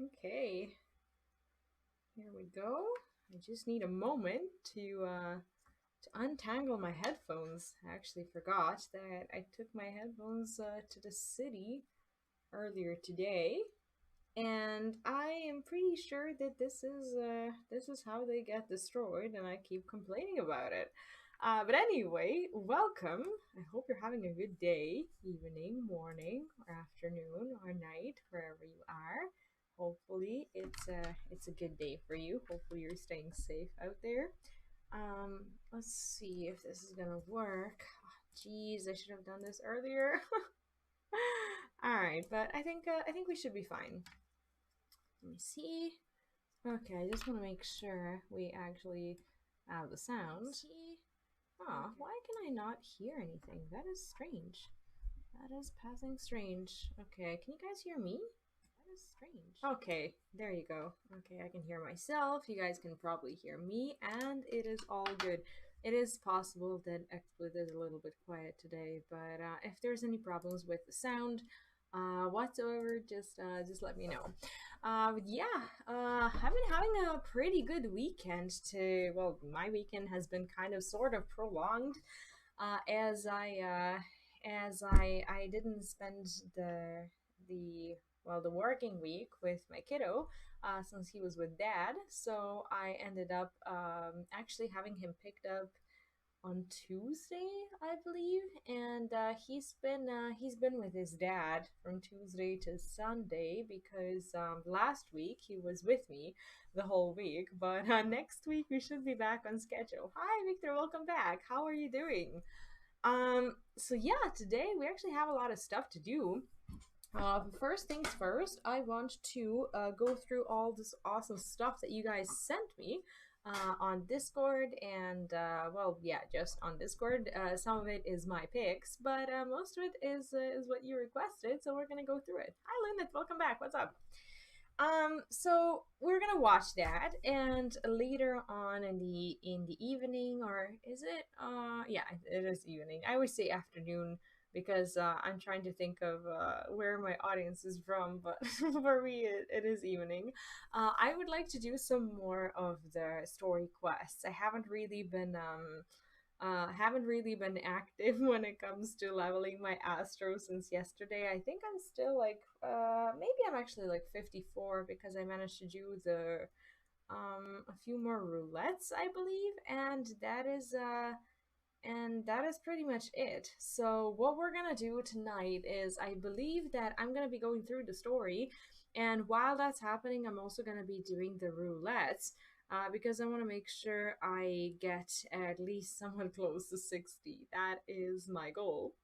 Okay, here we go. I just need a moment to untangle my headphones. I actually forgot that I took my headphones to the city earlier today, and I am pretty sure that this is how they get destroyed, and I keep complaining about it. But anyway, welcome. I hope you're having a good day, evening, morning, or afternoon, or night, wherever you are. Hopefully, it's a good day for you. Hopefully, you're staying safe out there. Let's see if this is gonna work. Jeez, I should have done this earlier. All right, but I think we should be fine. Let me see. Okay, I just want to make sure we actually have the sound. Ah, why can I not hear anything? That is strange. That is passing strange. Okay, can you guys hear me? That is strange. Okay, there you go. Okay, I can hear myself. You guys can probably hear me, and it is all good. It is possible that XSplit is a little bit quiet today, but if there's any problems with the sound whatsoever, just let me know. But yeah, I've been having a pretty good weekend. Well, my weekend has been kind of sort of prolonged, as I didn't spend the working week with my kiddo, since he was with dad. So I ended up actually having him picked up on Tuesday, I believe, and he's been with his dad from Tuesday to Sunday because last week he was with me the whole week, but next week we should be back on schedule. Hi, Victor, welcome back. How are you doing? So yeah, today we actually have a lot of stuff to do. First things first, I want to go through all this awesome stuff that you guys sent me on Discord, and well, yeah, just on Discord. Some of it is my picks, but most of it is what you requested. So we're gonna go through it. Hi, Lynette, welcome back. What's up? So we're gonna watch that, and later on in the evening, or is it? Yeah, it is evening. I always say afternoon because I'm trying to think of where my audience is from, but for me, it is evening. I would like to do some more of the story quests. I haven't really been active when it comes to leveling my Astro since yesterday. I think I'm still like maybe I'm actually like 54 because I managed to do the a few more roulettes, I believe, and that is pretty much it. So what we're gonna do tonight is I believe that I'm gonna be going through the story, and while that's happening, I'm also gonna be doing the roulettes. Because I want to make sure I get at least somewhat close to 60. That is my goal.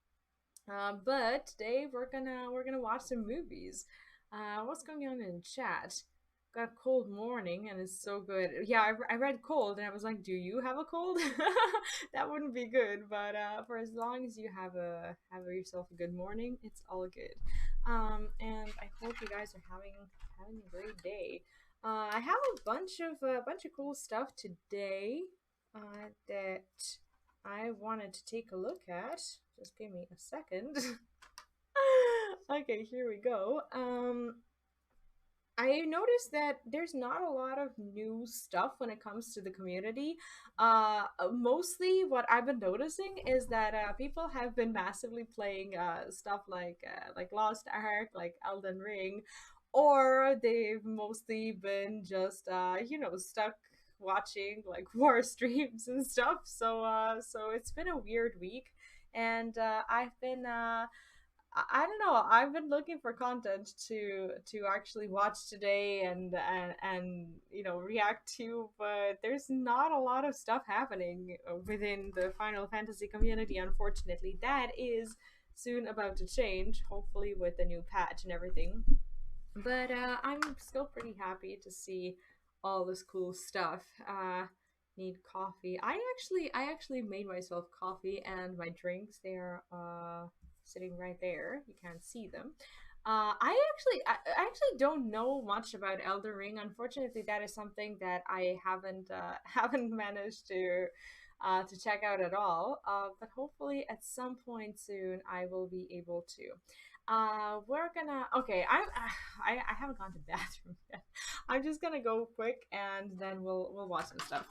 But today we're gonna watch some movies. What's going on in chat? Got a cold morning and it's so good. Yeah, I read cold and I was like, do you have a cold? That wouldn't be good, but for as long as you have yourself a good morning, it's all good. And I hope you guys are having a great day. I have a bunch of cool stuff today that I wanted to take a look at. Just give me a second. Okay, here we go. I noticed that there's not a lot of new stuff when it comes to the community. Mostly what I've been noticing is that people have been massively playing stuff like Lost Ark, like Elden Ring, or they've mostly been just stuck watching like war streams and stuff. So it's been a weird week, and I've been I don't know. I've been looking for content to actually watch today and react to, but there's not a lot of stuff happening within the Final Fantasy community. Unfortunately, that is soon about to change. Hopefully, with the new patch and everything. But I'm still pretty happy to see all this cool stuff. Need coffee. I actually made myself coffee and my drinks. They're sitting right there. You can't see them. I actually don't know much about Elden Ring. Unfortunately, that is something that I haven't haven't managed to check out at all. But hopefully, at some point soon, I will be able to. We're gonna. Okay, I haven't gone to the bathroom yet. I'm just gonna go quick, and then we'll watch some stuff.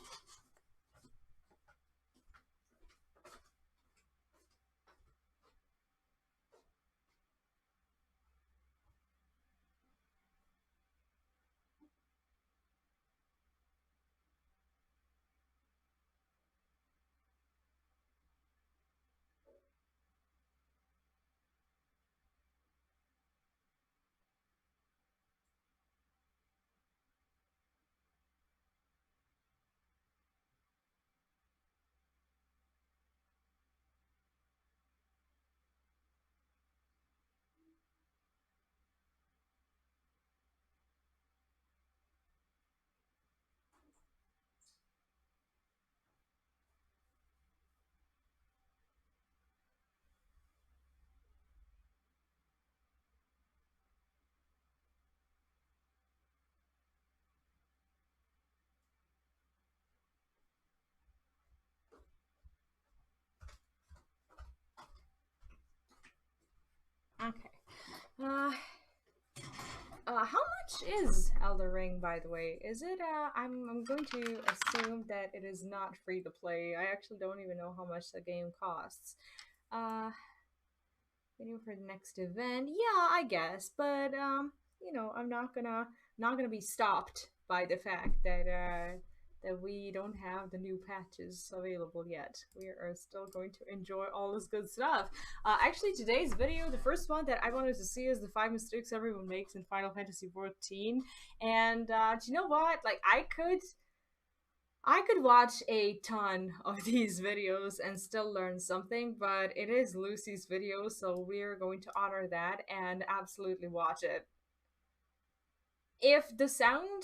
Okay. Uh, how much is Elder Ring, by the way? Is it? I'm going to assume that it is not free to play. I actually don't even know how much the game costs. Uh, Waiting for the next event. Yeah, I guess, but you know, I'm not gonna be stopped by the fact that we don't have the new patches available yet. We are still going to enjoy all this good stuff. Actually, today's video, the first one that I wanted to see is the 5 mistakes everyone makes in Final Fantasy XIV. And do you know what? Like, I could watch a ton of these videos and still learn something, but it is Lucy's video, so we're going to honor that and absolutely watch it. If the sound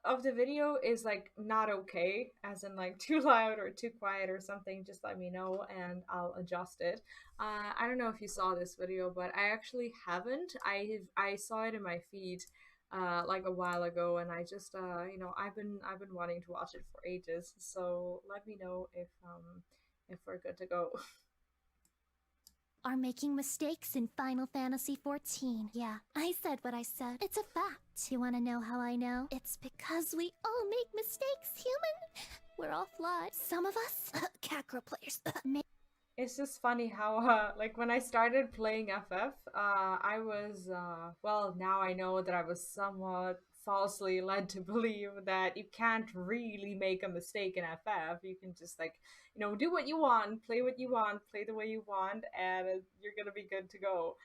of the video is like not okay, as in like too loud or too quiet or something, just let me know and I'll adjust it. I don't know if you saw this video, but I actually haven't. I saw it in my feed like a while ago, and I just you know, I've been wanting to watch it for ages. So let me know if we're good to go. Are making mistakes in Final Fantasy XIV. Yeah, I said what I said. It's a fact. You want to know how I know? It's because we all make mistakes, human. We're all flawed. Some of us, Kakra players, It's just funny how, like, when I started playing FF, I was, well, now I know that I was somewhat falsely led to believe that you can't really make a mistake in FF. You can just, like, you know, do what you want, play what you want, play the way you want, and you're gonna be good to go.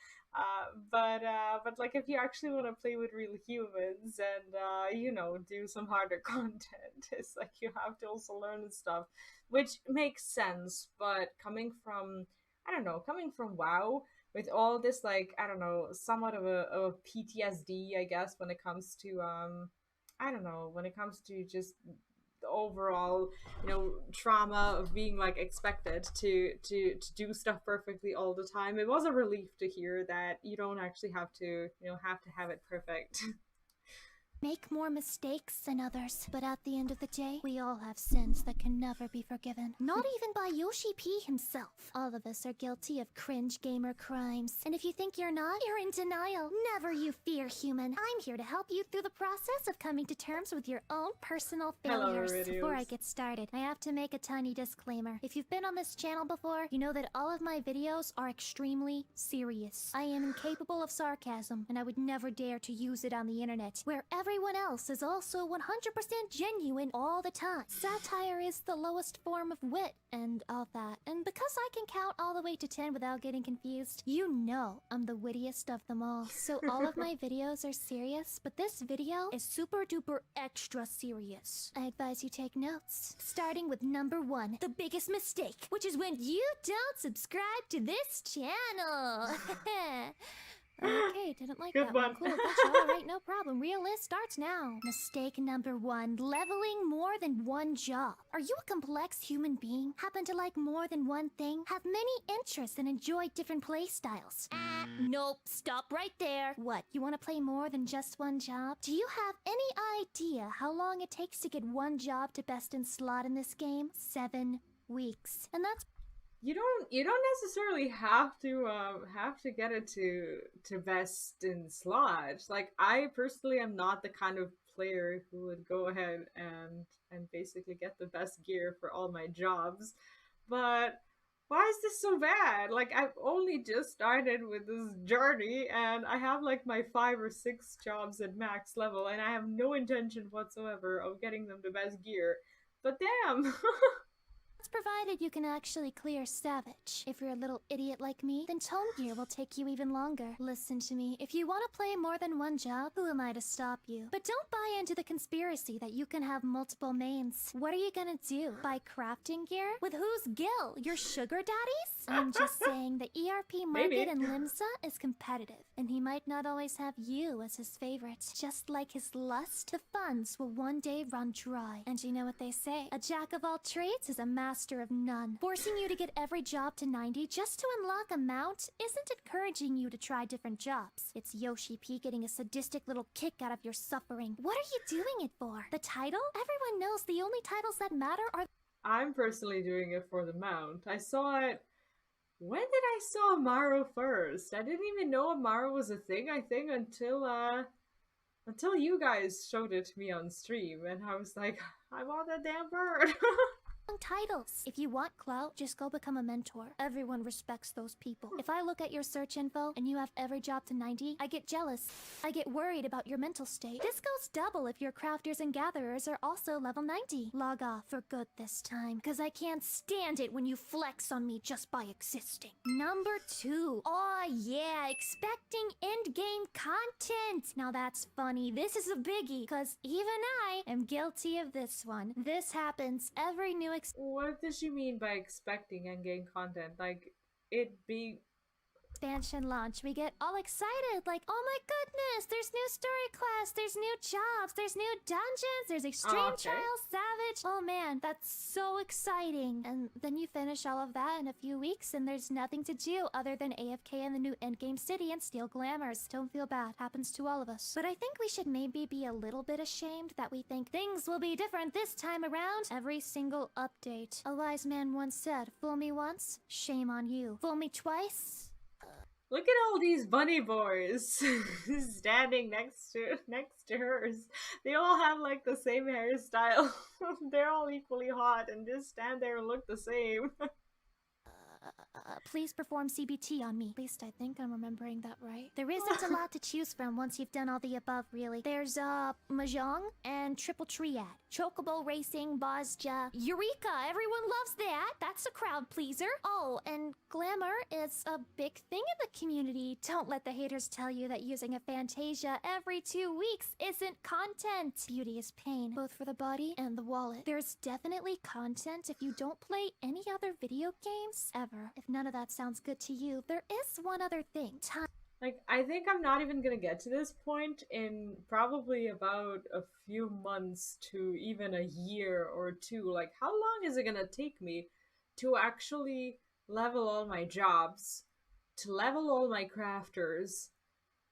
But like, if you actually want to play with real humans and, you know, do some harder content, it's like you have to also learn the stuff, which makes sense. But coming from, I don't know, coming from WoW with all this, like, I don't know, somewhat of a PTSD, I guess, when it comes to I don't know, when it comes to just the overall, you know, trauma of being like expected to do stuff perfectly all the time. It was a relief to hear that you don't actually have to, you know, have to have it perfect. make more mistakes than others. But at the end of the day, we all have sins that can never be forgiven. Not even by Yoshi P himself. All of us are guilty of cringe gamer crimes. And if you think you're not, you're in denial. Never you fear, human. I'm here to help you through the process of coming to terms with your own personal failures. Hello, Before I get started, I have to make a tiny disclaimer. If you've been on this channel before, you know that all of my videos are extremely serious. I am incapable of sarcasm, and I would never dare to use it on the internet, where everyone else is also 100% genuine all the time. Satire is the lowest form of wit and all that. And because I can count all the way to 10 without getting confused, you know I'm the wittiest of them all. So all of my videos are serious, but this video is super duper extra serious. I advise you take notes. Starting with number 1, the biggest mistake, which is when you don't subscribe to this channel. Okay, didn't like Good that one. one. Cool, gotcha. Alright, no problem. Real list starts now. Mistake number 1, leveling more than one job. Are you a complex human being? Happen to like more than one thing? Have many interests and enjoy different play styles? Nope, stop right there. What, you want to play more than just one job? Do you have any idea how long it takes to get one job to best in slot in this game? 7 weeks. And that's you don't necessarily have to get it to best in slot. Like I personally am not the kind of player who would go ahead and basically get the best gear for all my jobs. But why is this so bad? Like I've only just started with this journey and I have like my 5 or 6 jobs at max level and I have no intention whatsoever of getting them the best gear. But damn. It's provided you can actually clear Savage. If you're a little idiot like me, then Tome Gear will take you even longer. Listen to me, if you want to play more than one job, who am I to stop you? But don't buy into the conspiracy that you can have multiple mains. What are you gonna do? Buy crafting gear? With whose gil? Your sugar daddies? I'm just saying the ERP market in Limsa is competitive, and he might not always have you as his favorite. Just like his lust, the funds will one day run dry. And you know what they say? A jack of all trades is a master of none. Forcing you to get every job to 90 just to unlock a mount isn't encouraging you to try different jobs. It's Yoshi P getting a sadistic little kick out of your suffering. What are you doing it for? The title? Everyone knows the only titles that matter are... I'm personally doing it for the mount. I saw it. When did I saw Amaro first? I didn't even know Amaro was a thing, I think, until you guys showed it to me on stream, and I was like, I want that damn bird. titles. If you want clout, just go become a mentor. Everyone respects those people. If I look at your search info and you have every job to 90, I get jealous. I get worried about your mental state. This goes double if your crafters and gatherers are also level 90. Log off for good this time, cause I can't stand it when you flex on me just by existing. Number 2. Oh yeah, expecting endgame content. Now that's funny. This is a biggie, cause even I am guilty of this one. This happens every new What does she mean by expecting endgame content? Like, it be... expansion launch, we get all excited, like, oh my goodness, there's new story quests, there's new jobs, there's new dungeons, there's extreme trials, savage. Oh man, that's so exciting. And then you finish all of that in a few weeks and there's nothing to do other than AFK in the new endgame city and steal glamours. Don't feel bad, happens to all of us. But I think we should maybe be a little bit ashamed that we think things will be different this time around every single update. A wise man once said, fool me once, shame on you. Fool me twice, Look at all these bunny boys standing next to hers. They all have like the same hairstyle. They're all equally hot and just stand there and look the same. please perform CBT on me. At least I think I'm remembering that right. There isn't a lot to choose from once you've done all the above, really. There's, Mahjong and Triple Triad. Chocobo Racing, Bozja, Eureka! Everyone loves that! That's a crowd pleaser! Oh, and Glamour is a big thing in the community. Don't let the haters tell you that using a Fantasia every 2 weeks isn't content. Beauty is pain, both for the body and the wallet. There's definitely content if you don't play any other video games ever. If none of that sounds good to you, there is one other thing. Like, I think I'm not even gonna get to this point in probably about a few months to even a year or two. Like, how long is it gonna take me to actually level all my jobs, to level all my crafters,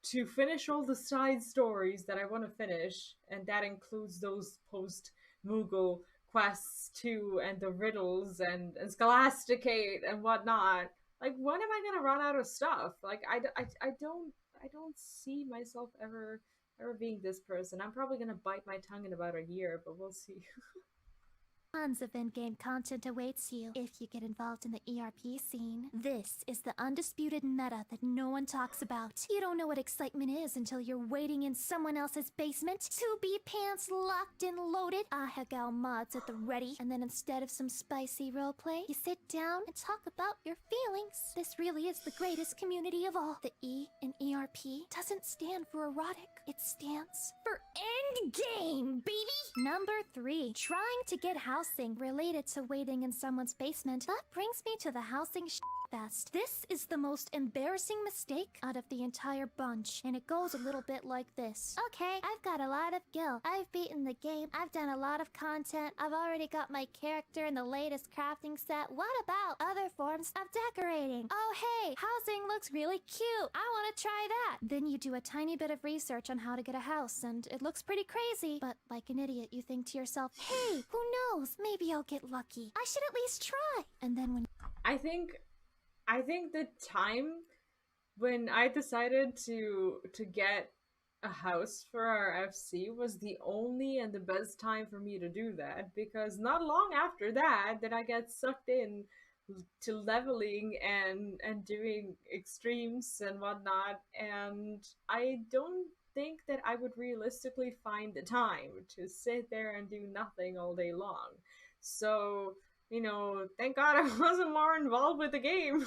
to finish all the side stories that I want to finish, and that includes those post-Moogle quests too, and the riddles, and Scholasticate, and whatnot. Like, when am I gonna run out of stuff? Like, I don't see myself ever being this person. I'm probably gonna bite my tongue in about a year, but we'll see. Tons of in-game content awaits you if you get involved in the ERP scene. This is the undisputed meta that no one talks about. You don't know what excitement is until you're waiting in someone else's basement, 2B pants locked and loaded, Ahegao mods at the ready, and then instead of some spicy roleplay, you sit down and talk about your feelings. This really is the greatest community of all. The E in ERP doesn't stand for erotic. It stands for endgame, baby! Number 3, trying to get housing related to waiting in someone's basement. That brings me to the housing fest. This is the most embarrassing mistake out of the entire bunch, and it goes a little bit like this. Okay, I've got a lot of gil. I've beaten the game. I've done a lot of content. I've already got my character in the latest crafting set. What about other forms of decorating? Oh hey, housing looks really cute. I want to try that. Then you do a tiny bit of research on how to get a house, and it looks pretty crazy. But like an idiot, you think to yourself, hey, who knows? Maybe I'll get lucky. I should at least try. And then when I think the time when I decided to get a house for our FC was the only and the best time for me to do that, because not long after that did I get sucked in to leveling and doing extremes and whatnot, and I don't think that I would realistically find the time to sit there and do nothing all day long. So, thank God I wasn't more involved with the game.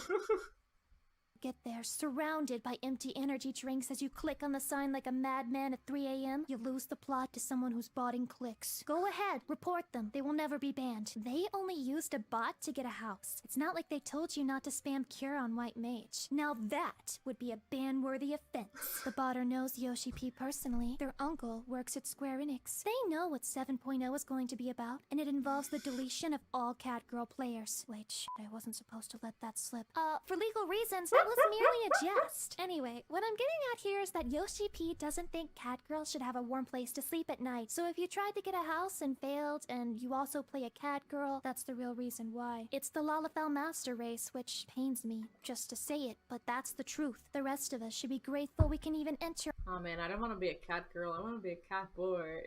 Get there, surrounded by empty energy drinks as you click on the sign like a madman at 3 a.m., you lose the plot to someone who's botting clicks. Go ahead, report them. They will never be banned. They only used a bot to get a house. It's not like they told you not to spam cure on White Mage. Now that would be a ban-worthy offense. The botter knows Yoshi P personally. Their uncle works at Square Enix. They know what 7.0 is going to be about, and it involves the deletion of all Catgirl players. Wait, I wasn't supposed to let that slip. For legal reasons, that was merely a jest. Anyway, what I'm getting at here is that Yoshi P doesn't think Catgirl should have a warm place to sleep at night. So if you tried to get a house and failed, and you also play a Catgirl, that's the real reason why. It's the Lalafell Master Race, which pains me just to say it, but that's the truth. The rest of us should be grateful we can even enter Oh man, I don't want to be a cat girl. I want to be a cat boy.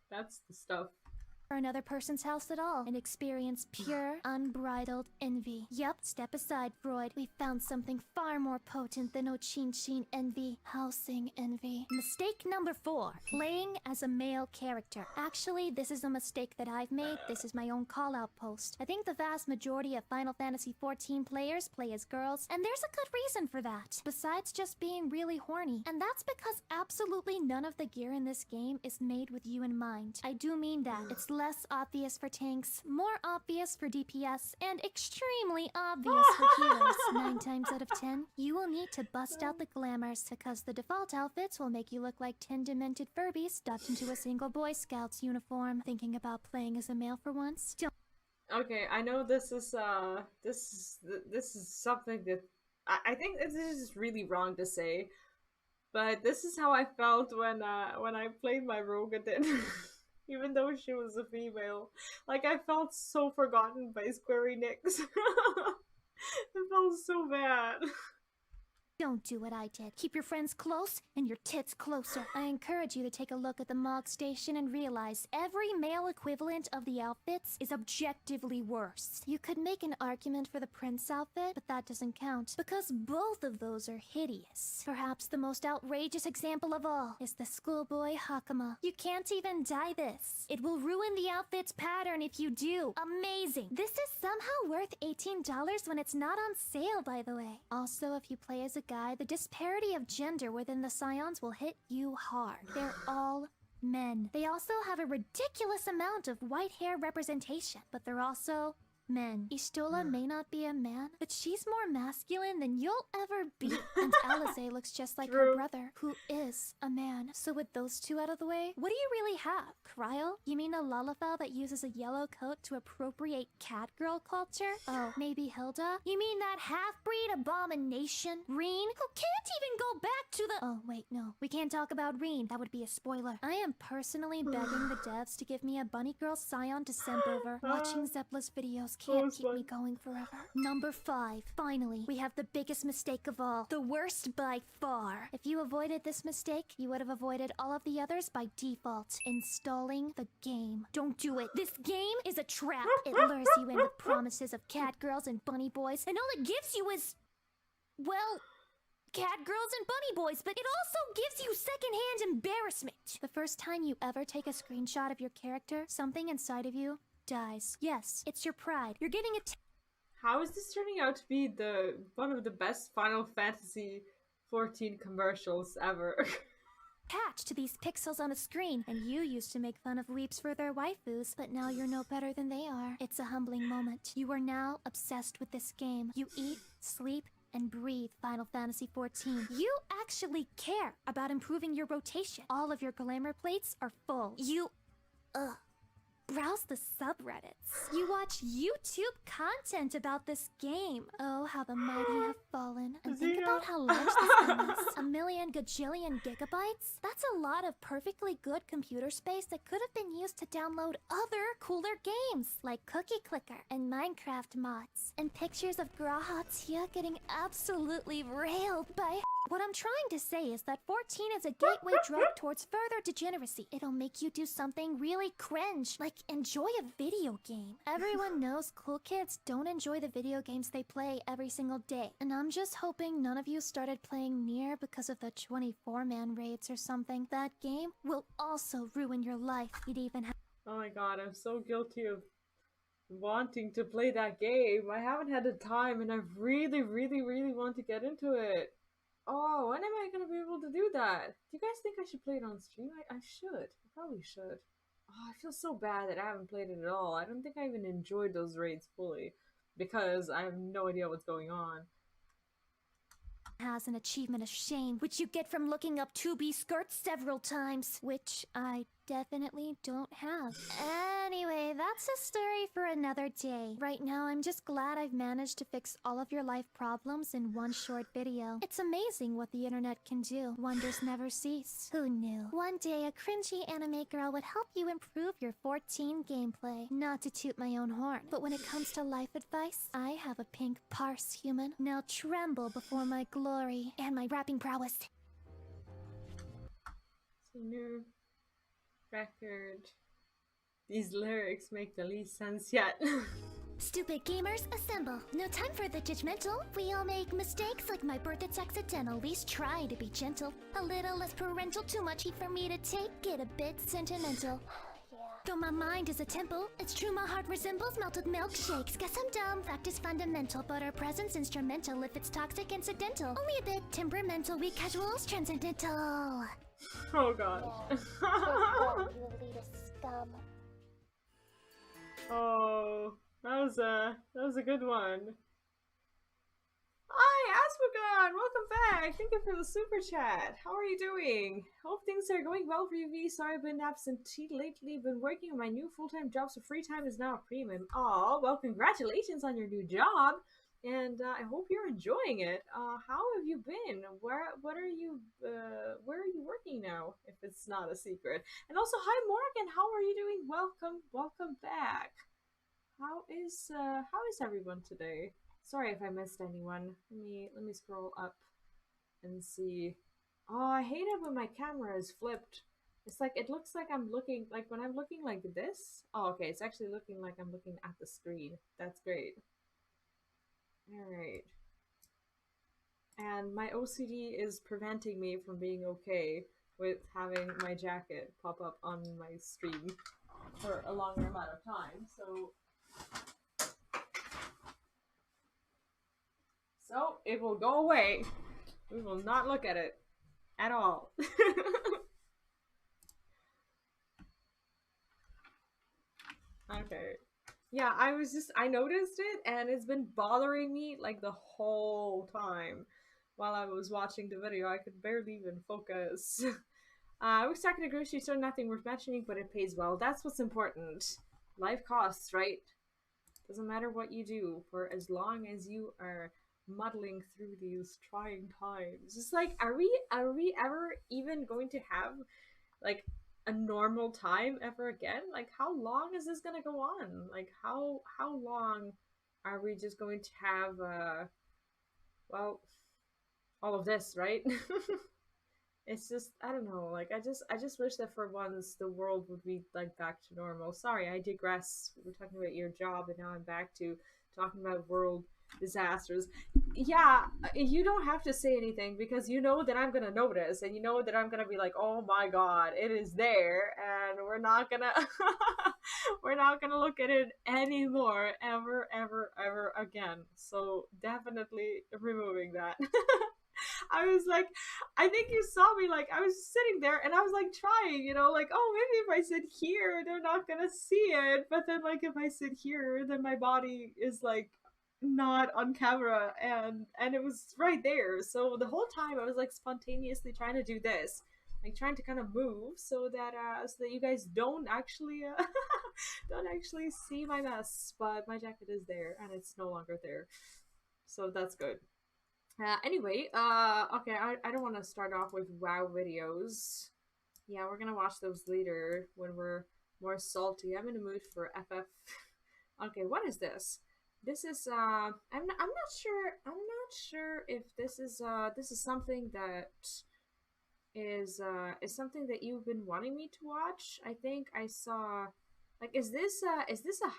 That's the stuff. another person's house at all and experience pure, unbridled envy. Yup, step aside, Freud. We found something far more potent than Ochin-chin envy. Housing envy. Mistake number 4. Playing as a male character. Actually, this is a mistake that I've made. This is my own call-out post. I think the vast majority of Final Fantasy XIV players play as girls, and there's a good reason for that, besides just being really horny. And that's because absolutely none of the gear in this game is made with you in mind. I do mean that. It's less obvious for tanks, more obvious for DPS, and extremely obvious for healers. 9 times out of 10, you will need to bust out the glamours, because the default outfits will make you look like 10 demented Furbies stuffed into a single Boy Scout's uniform. Thinking about playing as a male for once? Don't. Okay, I know this is something that I think this is really wrong to say, but this is how I felt when I played my rogue again. Even though she was a female. Like, I felt so forgotten by Square Enix. It felt so bad. Don't do what I did. Keep your friends close and your tits closer. I encourage you to take a look at the Mog Station and realize every male equivalent of the outfits is objectively worse. You could make an argument for the Prince outfit, but that doesn't count, because both of those are hideous. Perhaps the most outrageous example of all is the schoolboy Hakama. You can't even dye this. It will ruin the outfit's pattern if you do. Amazing. This is somehow worth $18 when it's not on sale, by the way. Also, if you play as a guy, the disparity of gender within the Scions will hit you hard. They're all men. They also have a ridiculous amount of white hair representation, but they're also men. Ishtola may not be a man, but she's more masculine than you'll ever be. And Alize looks just like her brother, who is a man. So with those two out of the way, what do you really have? Cryo? You mean a Lalafell that uses a yellow coat to appropriate catgirl culture? Oh, maybe Hilda? You mean that half-breed abomination? Reen? Who can't even go back to the— Oh, wait, no. We can't talk about Reen. That would be a spoiler. I am personally begging the devs to give me a bunny girl scion to simp over. Watching Zepla's videos can't keep me going forever. Number 5. Finally, we have the biggest mistake of all. The worst by far. If you avoided this mistake, you would have avoided all of the others by default. Installing the game. Don't do it. This game is a trap. It lures you in with promises of catgirls and bunny boys, and all it gives you is, well, catgirls and bunny boys, but it also gives you secondhand embarrassment. The first time you ever take a screenshot of your character, something inside of you dies. Yes, it's your pride. You're getting How is this turning out to be one of the best Final Fantasy XIV commercials ever? attached to these pixels on a screen, and you used to make fun of weeps for their waifus, but now you're no better than they are. It's a humbling moment. You are now obsessed with this game. You eat, sleep, and breathe Final Fantasy XIV. You actually care about improving your rotation. All of your glamour plates are full. browse the subreddits. You watch YouTube content about this game. Oh, how the mighty have fallen. And think about how large this game is. A million gajillion gigabytes? That's a lot of perfectly good computer space that could have been used to download other cooler games, like Cookie Clicker and Minecraft mods. And pictures of Grahatia getting absolutely railed by... What I'm trying to say is that 14 is a gateway drug towards further degeneracy. It'll make you do something really cringe, like enjoy a video game. Everyone knows cool kids don't enjoy the video games they play every single day. And I'm just hoping none of you started playing Nier because of the 24-man raids or something. That game will also ruin your life. You'd even have... Oh my god, I'm so guilty of wanting to play that game. I haven't had the time and I really want to get into it. Oh, when am I gonna be able to do that? Do you guys think I should play it on stream? I should. I probably should. Oh, I feel so bad that I haven't played it at all. I don't think I even enjoyed those raids fully because I have no idea what's going on. Has an achievement of shame, which you get from looking up 2B skirts several times, which I definitely don't have. Anyway, that's a story for another day. Right now, I'm just glad I've managed to fix all of your life problems in one short video. It's amazing what the internet can do. Wonders never cease. Who knew? One day, a cringy anime girl would help you improve your 14 gameplay. Not to toot my own horn, but when it comes to life advice, I have a pink parse, human. Now tremble before my glory and my rapping prowess. New record. These lyrics make the least sense yet. Stupid gamers, assemble. No time for the judgmental. We all make mistakes, like my birth, it's accidental. Please try to be gentle. A little less parental, too much heat for me to take. Get a bit sentimental. Though my mind is a temple, it's true my heart resembles melted milkshakes. Guess I'm dumb, fact is fundamental, but our presence instrumental. If it's toxic, incidental. Only a bit temperamental, we casuals, transcendental. Oh god. You elitist scum. Oh, that was a good one. Hi, Aspergon! Welcome back! Thank you for the super chat. How are you doing? Hope things are going well for you, V. Sorry I've been absent lately. Been working on my new full-time job, so free time is now a premium. Aw, well, congratulations on your new job! And I hope you're enjoying it. How have you been? Where are you working now, if it's not a secret? And also, hi Morgan, how are you doing? Welcome back. How is everyone today? Sorry if I missed anyone. Let me scroll up and see. Oh, I hate it when my camera is flipped. It's like, it looks like I'm looking, like when I'm looking like this. Oh, okay, it's actually looking like I'm looking at the screen. That's great. Alright. And my OCD is preventing me from being okay with having my jacket pop up on my stream for a longer amount of time, so it will go away. We will not look at it at all. Okay. Yeah, I noticed it and it's been bothering me like the whole time while I was watching the video. I could barely even focus. I was talking to grocery store, nothing worth mentioning, but it pays well. That's what's important. Life costs, right? Doesn't matter what you do for as long as you are muddling through these trying times. It's like, are we ever even going to have like a normal time ever again? Like, how long is this gonna go on? Like, how long are we just going to have well, all of this, right? It's just, I don't know, like, I just wish that for once the world would be like back to normal. Sorry, I digress. We were talking about your job and now I'm back to talking about world disasters. Yeah, you don't have to say anything because you know that I'm gonna notice and you know that I'm gonna be like, oh my god, it is there, and we're not gonna look at it anymore ever again. So definitely removing that. I was like, I think you saw me, like, I was sitting there and I was like trying, you know, like, oh, maybe if I sit here they're not gonna see it, but then like if I sit here then my body is like not on camera, and it was right there. So the whole time I was like spontaneously trying to do this, like trying to kind of move so that you guys don't actually don't actually see my mess. But my jacket is there, and it's no longer there, so that's good. Anyway, okay, I don't want to start off with WoW videos. Yeah, we're gonna watch those later when we're more salty. I'm in the mood for FF. Okay, what is this? This is I'm not sure. I'm not sure if this is something that is something that you've been wanting me to watch. I think I saw, like, is this a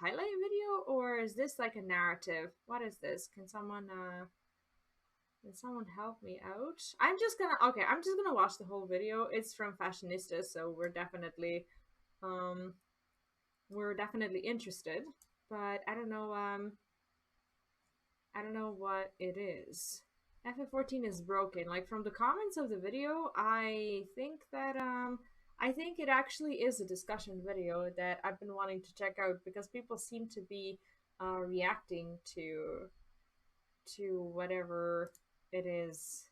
highlight video, or is this like a narrative? What is this? Can someone help me out? I'm just gonna watch the whole video. It's from Fashionista, so we're definitely interested. But I don't know what it is. FF14 is broken. Like, from the comments of the video, I think it actually is a discussion video that I've been wanting to check out, because people seem to be reacting to whatever it is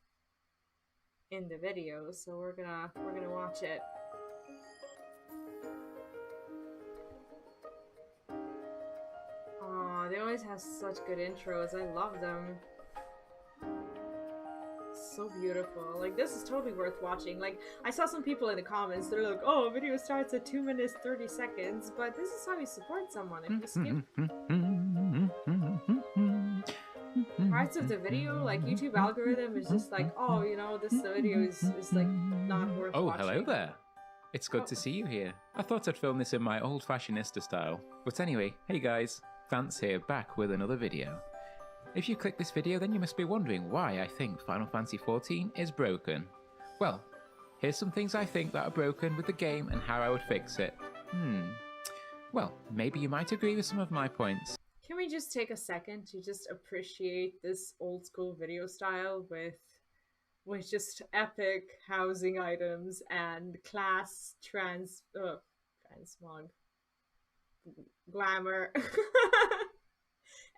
in the video, so we're gonna watch it. Aw, they always have such good intros. I love them. So beautiful. Like, this is totally worth watching. Like, I saw some people in the comments, they're like, oh, video starts at 2 minutes 30 seconds, but this is how you support someone. If you skip parts of the video, like, YouTube algorithm is just like, oh, you know, this video is like not worth watching. Hello there. It's good to see you here. I thought I'd film this in my old fashionista style. But anyway, hey guys, Vance here, back with another video. If you click this video, then you must be wondering why I think Final Fantasy XIV is broken. Well, here's some things I think that are broken with the game and how I would fix it. Well, maybe you might agree with some of my points. Can we just take a second to just appreciate this old school video style with just epic housing items and class transmog glamour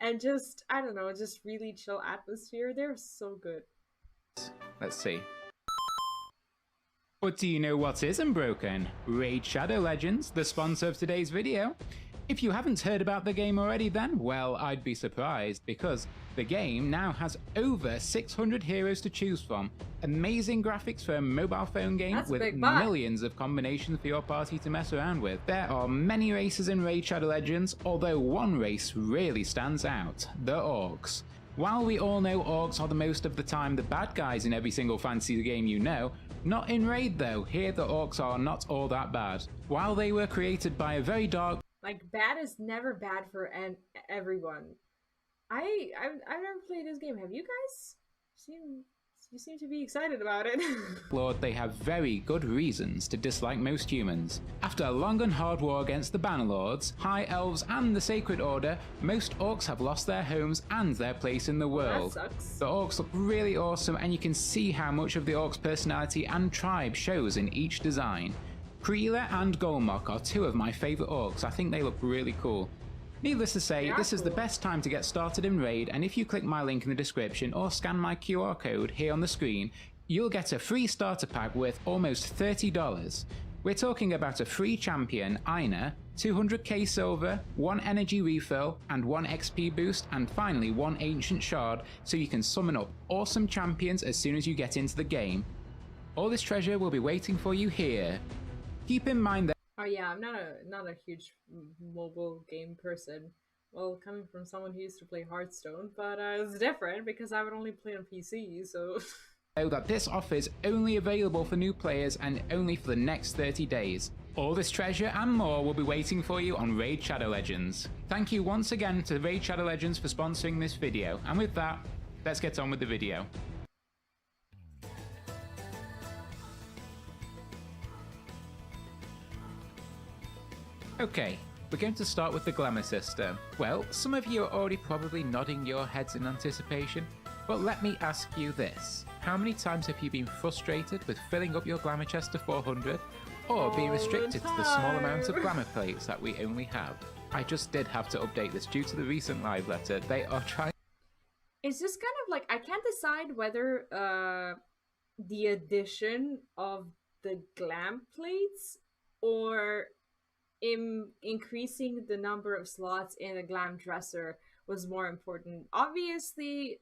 and just, I don't know, just really chill atmosphere. They're so good. Let's see. But do you know what isn't broken? Raid Shadow Legends, the sponsor of today's video. If you haven't heard about the game already then, well, I'd be surprised, because the game now has over 600 heroes to choose from, amazing graphics for a mobile phone game with millions of combinations for your party to mess around with. There are many races in Raid Shadow Legends, although one race really stands out, the Orcs. While we all know Orcs are the most of the time the bad guys in every single fantasy game you know, not in Raid though. Here the Orcs are not all that bad. While they were created by a very dark... Like, bad is never bad for everyone. I've never played this game. Have you guys? You seem to be excited about it. Lord, they have very good reasons to dislike most humans. After a long and hard war against the Bannerlords, High Elves and the Sacred Order, most Orcs have lost their homes and their place in the world. That sucks. The Orcs look really awesome, and you can see how much of the Orcs' personality and tribe shows in each design. Kreela and Golmok are two of my favourite Orcs. I think they look really cool. Needless to say, this is the best time to get started in Raid, and if you click my link in the description or scan my QR code here on the screen, you'll get a free starter pack worth almost $30. We're talking about a free champion, Aina, 200k silver, 1 energy refill, and 1 XP boost, and finally 1 ancient shard, so you can summon up awesome champions as soon as you get into the game. All this treasure will be waiting for you here. Keep in mind that... Oh yeah, I'm not a huge mobile game person. Well, coming from someone who used to play Hearthstone, but it's different because I would only play on PC, so... that this offer is only available for new players and only for the next 30 days. All this treasure and more will be waiting for you on Raid Shadow Legends. Thank you once again to Raid Shadow Legends for sponsoring this video, and with that, let's get on with the video. Okay, we're going to start with the Glamour System. Well, some of you are already probably nodding your heads in anticipation, but let me ask you this. How many times have you been frustrated with filling up your Glamour chest to 400, or being restricted to the small amount of Glamour plates that we only have? I just did have to update this due to the recent live letter. They are trying... It's just kind of like, I can't decide whether the addition of the glam plates or increasing the number of slots in a glam dresser was more important. Obviously,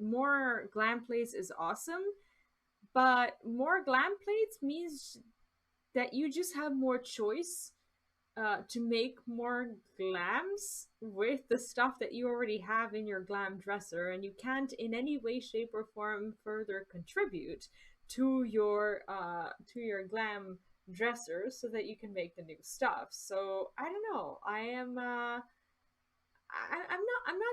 more glam plates is awesome, but more glam plates means that you just have more choice to make more glams with the stuff that you already have in your glam dresser, and you can't in any way, shape, or form further contribute to your glam dresser so that you can make the new stuff. So I don't know. I'm not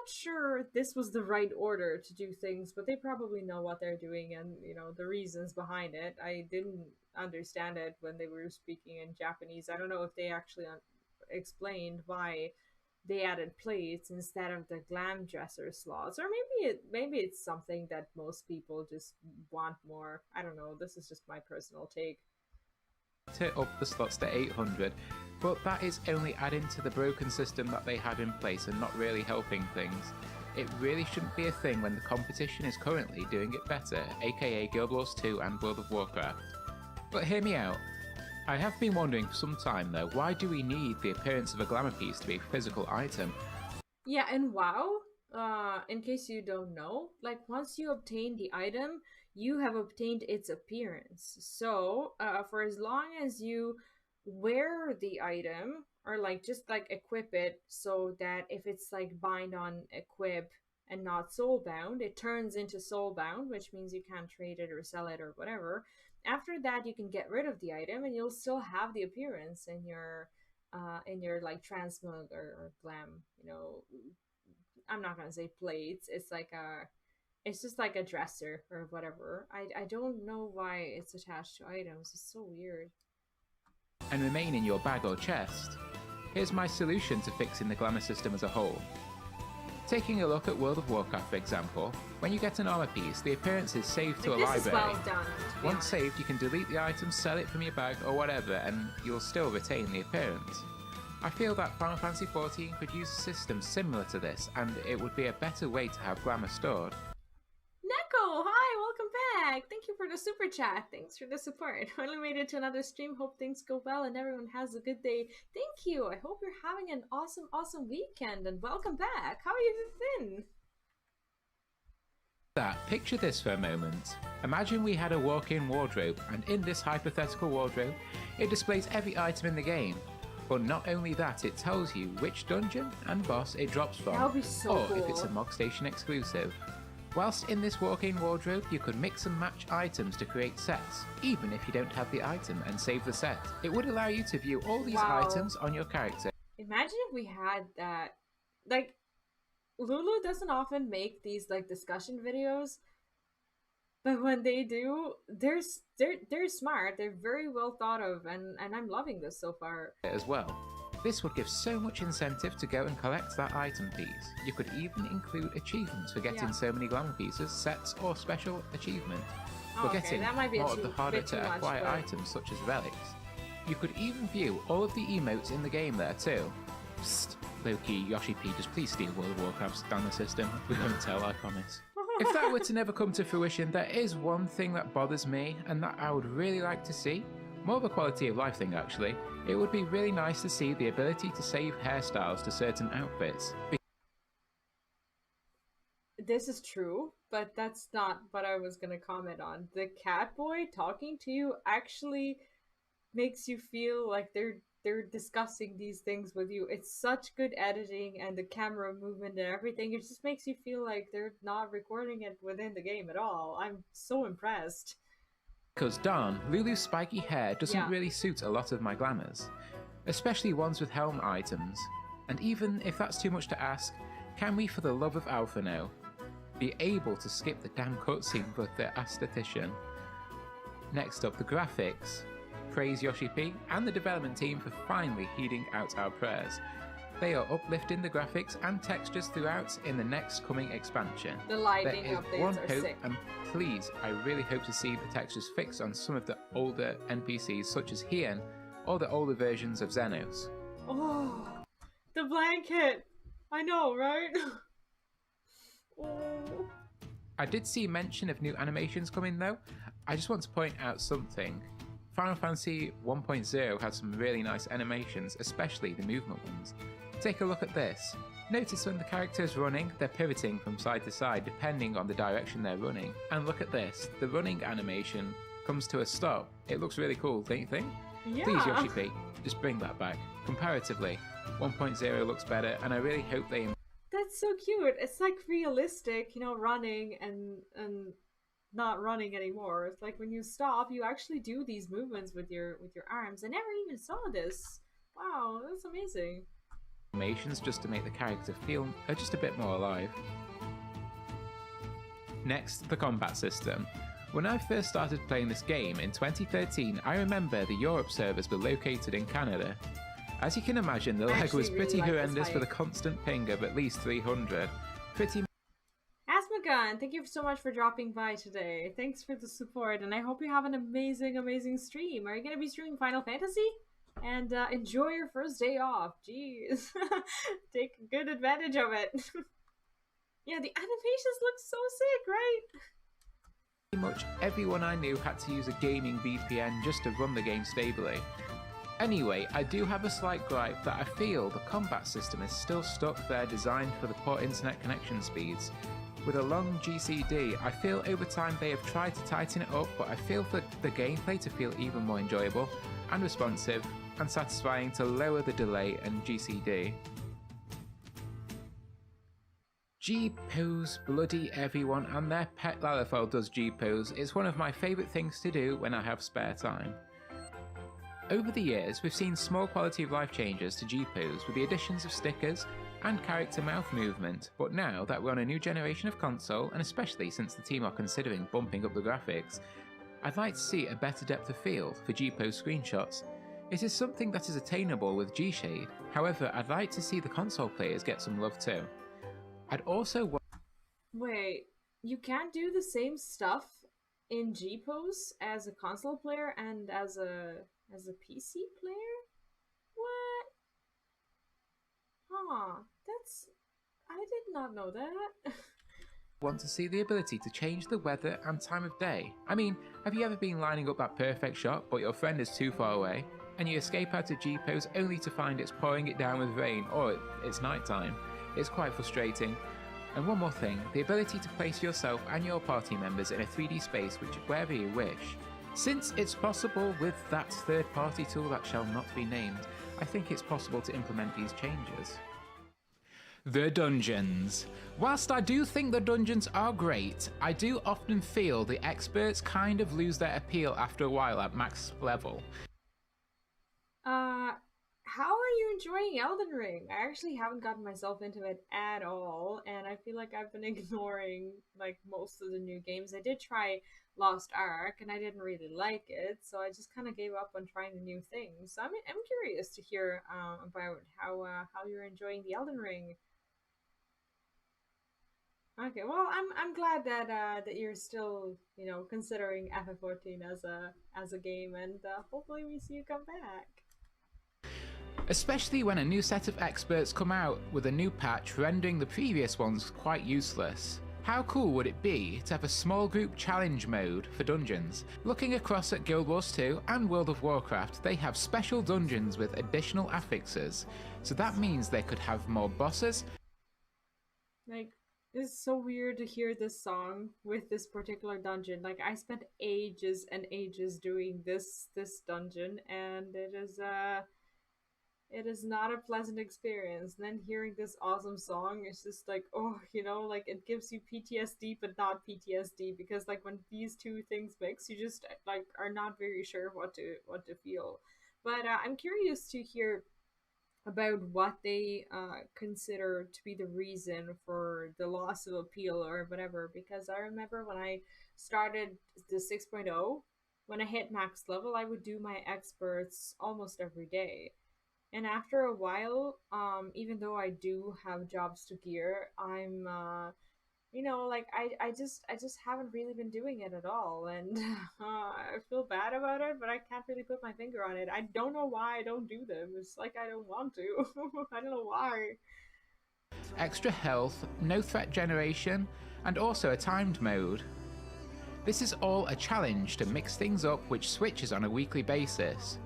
sure this was the right order to do things, but they probably know what they're doing and, you know, the reasons behind it. I didn't understand it when they were speaking in Japanese. I don't know if they actually explained why they added plates instead of the glam dresser slots, or maybe it's something that most people just want more. I don't know. This is just my personal take. To up the slots to 800, but that is only adding to the broken system that they have in place and not really helping things. It really shouldn't be a thing when the competition is currently doing it better, aka Guild Wars 2 and World of Warcraft. But hear me out. I have been wondering for some time though, why do we need the appearance of a glamour piece to be a physical item? Yeah, and WoW, in case you don't know, like once you obtain the item, you have obtained its appearance. So, for as long as you wear the item, or like just like equip it, so that if it's like bind on equip and not soulbound, it turns into soulbound, which means you can't trade it or sell it or whatever. After that, you can get rid of the item, and you'll still have the appearance in your like transmog or glam. You know, I'm not gonna say plates. It's just like a dresser or whatever. I don't know why it's attached to items. It's so weird. And remain in your bag or chest. Here's my solution to fixing the glamour system as a whole. Taking a look at World of Warcraft, for example, when you get an armor piece, the appearance is saved to a library. This is well done, Once saved, you can delete the item, sell it from your bag or whatever, and you'll still retain the appearance. I feel that Final Fantasy XIV could use a system similar to this, and it would be a better way to have glamour stored. Neko, hi, welcome back. Thank you for the super chat. Thanks for the support. Finally made it to another stream. Hope things go well and everyone has a good day. Thank you. I hope you're having an awesome weekend, and welcome back. How have you been? Picture this for a moment. Imagine we had a walk-in wardrobe, and in this hypothetical wardrobe, it displays every item in the game. But not only that, it tells you which dungeon and boss it drops from, That would be so or cool. if it's a Mog Station exclusive. Whilst in this walk-in wardrobe, you could mix and match items to create sets, even if you don't have the item, and save the set. It would allow you to view all these items on your character. Imagine if we had that. Like, Lulu doesn't often make these like discussion videos, but when they do, they're smart. They're very well thought of, and I'm loving this so far. As well. This would give so much incentive to go and collect that item piece. You could even include achievements for getting so many glamour pieces, sets, or special achievement. For getting that might be more of the harder to acquire items such as relics. You could even view all of the emotes in the game there too. Psst, Loki, Yoshi P, just please steal World of Warcraft's standard system. We won't tell, I promise. If that were to never come to fruition, there is one thing that bothers me and that I would really like to see. More of a quality of life thing actually. It would be really nice to see the ability to save hairstyles to certain outfits. This is true, but that's not what I was gonna comment on. The cat boy talking to you actually makes you feel like they're discussing these things with you. It's such good editing, and the camera movement and everything. It just makes you feel like they're not recording it within the game at all. I'm so impressed. Because darn, Lulu's spiky hair doesn't really suit a lot of my glamours, especially ones with helm items. And even if that's too much to ask, can we, for the love of Alphano, be able to skip the damn cutscene with the aesthetician? Next up, the graphics. Praise Yoshi P and the development team for finally heeding out our prayers. They are uplifting the graphics and textures throughout in the next coming expansion. The lighting there is updates one are hope, sick. and please, I really hope to see the textures fixed on some of the older NPCs such as Hien or the older versions of Xenos. Oh, the blanket! I know, right? Oh. I did see mention of new animations coming though. I just want to point out something. Final Fantasy 1.0 had some really nice animations, especially the movement ones. Take a look at this. Notice when the character is running, they're pivoting from side to side depending on the direction they're running. And look at this, the running animation comes to a stop. It looks really cool, don't you think? Yeah. Please, Yoshi P, just bring that back. Comparatively, 1.0 looks better, and I really hope they... That's so cute. It's like realistic, you know, running and not running anymore. It's like when you stop, you actually do these movements with your arms. I never even saw this. Wow, that's amazing. Animations just to make the character feel just a bit more alive. Next, the combat system. When I first started playing this game in 2013, I remember the Europe servers were located in Canada. As you can imagine, the lag was pretty horrendous with a constant ping of at least 300. Asmagun, thank you so much for dropping by today. Thanks for the support, and I hope you have an amazing, amazing stream. Are you going to be streaming Final Fantasy? And enjoy your first day off. Jeez. Take good advantage of it. Yeah, the animations look so sick, right? Pretty much everyone I knew had to use a gaming VPN just to run the game stably. Anyway, I do have a slight gripe that I feel the combat system is still stuck there designed for the poor internet connection speeds. With a long GCD, I feel over time they have tried to tighten it up, but I feel for the gameplay to feel even more enjoyable and responsive and satisfying to lower the delay and GCD. G-pose, bloody everyone and their pet Lalafell does G-pose. It's one of my favourite things to do when I have spare time. Over the years, we've seen small quality of life changes to G-pose with the additions of stickers and character mouth movement, but now that we're on a new generation of console, and especially since the team are considering bumping up the graphics, I'd like to see a better depth of field for G-pose screenshots. It is something that is attainable with G-Shade, however I'd like to see the console players get some love too. I'd also Wait, you can't do the same stuff in G-pose as a console player and as a PC player? What? Huh, I did not know that. want to see the ability to change the weather and time of day. I mean, have you ever been lining up that perfect shot but your friend is too far away and you escape out of G-pose only to find it's pouring it down with rain or it's nighttime? It's quite frustrating. And one more thing, the ability to place yourself and your party members in a 3D space wherever you wish. Since it's possible with that third-party tool that shall not be named, I think it's possible to implement these changes. The dungeons. Whilst I do think the dungeons are great, I do often feel the experts kind of lose their appeal after a while at max level. How are you enjoying Elden Ring? I actually haven't gotten myself into it at all, and I feel like I've been ignoring like most of the new games. I did try Lost Ark, and I didn't really like it, so I just kind of gave up on trying the new things. So I'm curious to hear about how you're enjoying the Elden Ring. Okay, well, I'm glad that you're still, you know, considering FF14 as a game, and hopefully we see you come back. Especially when a new set of experts come out with a new patch rendering the previous ones quite useless. How cool would it be to have a small group challenge mode for dungeons? Looking across at Guild Wars 2 and World of Warcraft, they have special dungeons with additional affixes, so that means they could have more bosses. Like, it's so weird to hear this song with this particular dungeon. Like, I spent ages and ages doing this dungeon, and it is not a pleasant experience. And then hearing this awesome song is just like, oh, you know, like it gives you PTSD, but not PTSD, because like when these two things mix, you just like are not very sure what to feel. But I'm curious to hear about what they consider to be the reason for the loss of appeal or whatever, because I remember when I started the 6.0, when I hit max level, I would do my experts almost every day. And after a while, even though I do have jobs to gear, I'm, you know, like I just haven't really been doing it at all, and I feel bad about it, but I can't really put my finger on it. I don't know why I don't do them. It's like I don't want to. I don't know why. Extra health, no threat generation, and also a timed mode. This is all a challenge to mix things up which switches on a weekly basis.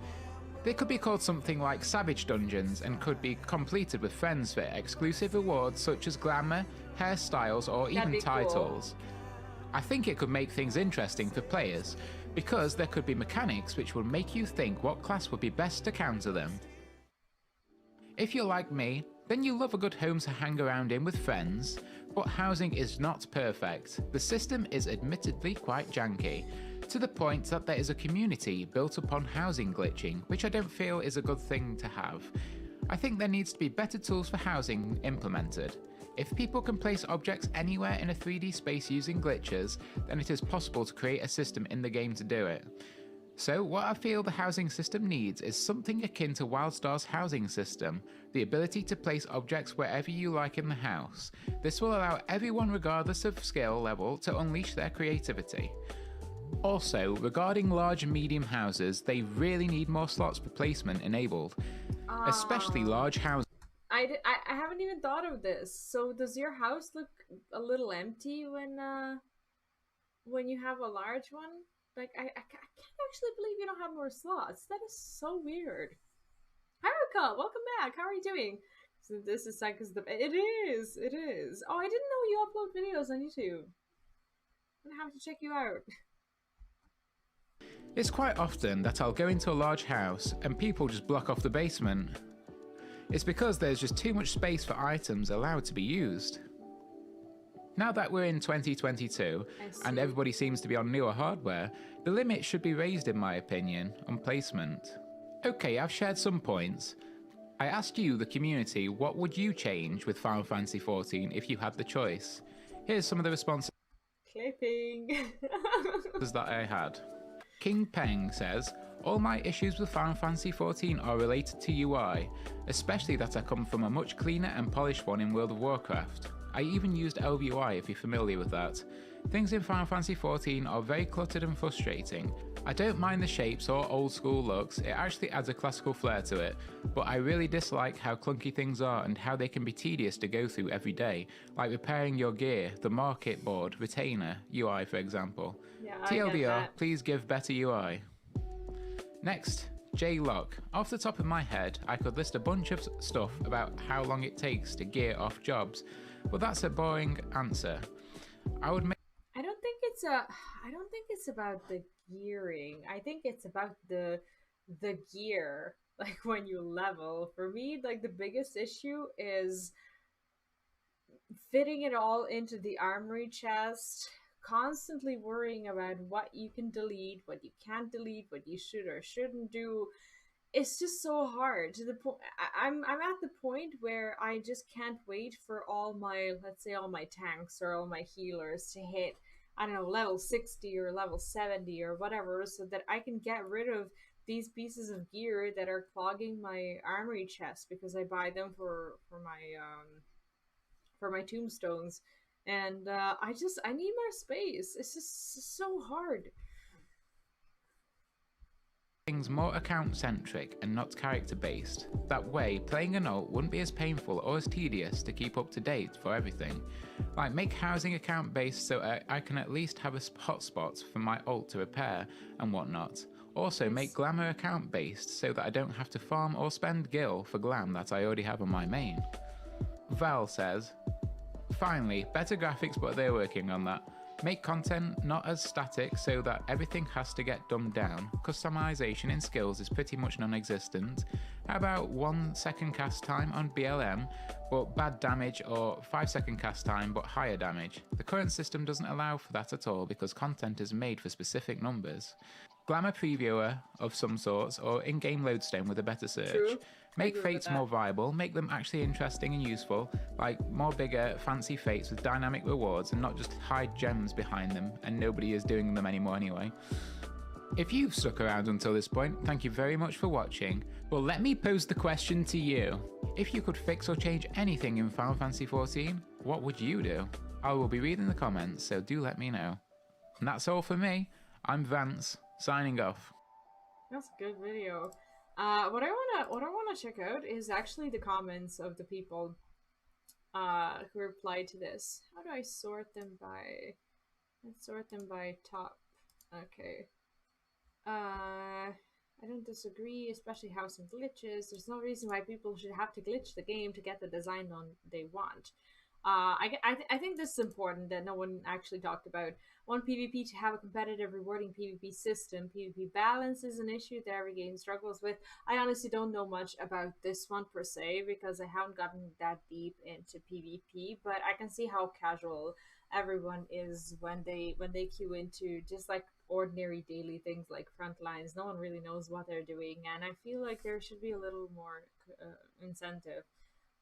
They could be called something like Savage Dungeons and could be completed with friends for exclusive rewards such as glamour, hairstyles or even titles. Cool. I think it could make things interesting for players, because there could be mechanics which will make you think what class would be best to counter them. If you're like me, then you love a good home to hang around in with friends, but housing is not perfect. The system is admittedly quite janky, to the point that there is a community built upon housing glitching, which I don't feel is a good thing to have. I think there needs to be better tools for housing implemented. If people can place objects anywhere in a 3D space using glitches, then it is possible to create a system in the game to do it. So what I feel the housing system needs is something akin to WildStar's housing system, the ability to place objects wherever you like in the house. This will allow everyone regardless of skill level to unleash their creativity. Also, regarding large and medium houses, they really need more slots for placement enabled, especially large houses. I haven't even thought of this. So does your house look a little empty when you have a large one? Like, I can't actually believe you don't have more slots. That is so weird. Hi, Erica, welcome back. How are you doing? So this is like, it is. Oh, I didn't know you upload videos on YouTube. I'm gonna have to check you out. It's quite often that I'll go into a large house and people just block off the basement. It's because there's just too much space for items allowed to be used. Now that we're in 2022 and everybody seems to be on newer hardware, the limit should be raised in my opinion on placement. Okay, I've shared some points. I asked you, the community, what would you change with Final Fantasy XIV if you had the choice? Here's some of the responses Clipping. that I had. King Peng says, all my issues with Final Fantasy XIV are related to UI, especially that I come from a much cleaner and polished one in World of Warcraft. I even used LVUI if you're familiar with that. Things in Final Fantasy XIV are very cluttered and frustrating. I don't mind the shapes or old school looks, it actually adds a classical flair to it, but I really dislike how clunky things are and how they can be tedious to go through every day, like repairing your gear, the market board, retainer, UI for example. Yeah, TLDR, please give better UI. Next, J Lock. Off the top of my head, I could list a bunch of stuff about how long it takes to gear off jobs, but that's a boring answer. I don't think it's about the gearing. I think it's about the gear. Like when you level. For me, like the biggest issue is fitting it all into the armory chest, constantly worrying about what you can delete, what you can't delete, what you should or shouldn't do. It's just so hard to the point. I'm at the point where I just can't wait for all my, let's say all my tanks or all my healers to hit, I don't know, level 60 or level 70 or whatever, so that I can get rid of these pieces of gear that are clogging my armory chest because I buy them for my tombstones. And I need more space. It's just so hard. Things more account-centric and not character-based. That way, playing an alt wouldn't be as painful or as tedious to keep up to date for everything. Like, make housing account-based so I can at least have a hotspot for my alt to repair and whatnot. Also, make glamour account-based so that I don't have to farm or spend gil for glam that I already have on my main. Val says, finally, better graphics, but they're working on that. Make content not as static so that everything has to get dumbed down. Customization in skills is pretty much non-existent. How about 1 second cast time on BLM, but bad damage, or 5 second cast time but higher damage? The current system doesn't allow for that at all because content is made for specific numbers. Glamour previewer of some sorts, or in-game lodestone with a better search. True. Make fates more viable, make them actually interesting and useful, like more bigger, fancy fates with dynamic rewards and not just hide gems behind them, and nobody is doing them anymore anyway. If you've stuck around until this point, thank you very much for watching. Well, let me pose the question to you. If you could fix or change anything in Final Fantasy XIV, what would you do? I will be reading the comments, so do let me know. And that's all for me. I'm Vance, signing off. That's a good video. What I wanna check out is actually the comments of the people who replied to this. How do I sort them by Let's sort them by top. Okay. I don't disagree, especially house and glitches. There's no reason why people should have to glitch the game to get the design on they want. I think this is important that no one actually talked about. Want PvP to have a competitive, rewarding PvP system. PvP balance is an issue that every game struggles with. I honestly don't know much about this one per se because I haven't gotten that deep into PvP, but I can see how casual everyone is when they queue into just like ordinary daily things like front lines. No one really knows what they're doing, and I feel like there should be a little more incentive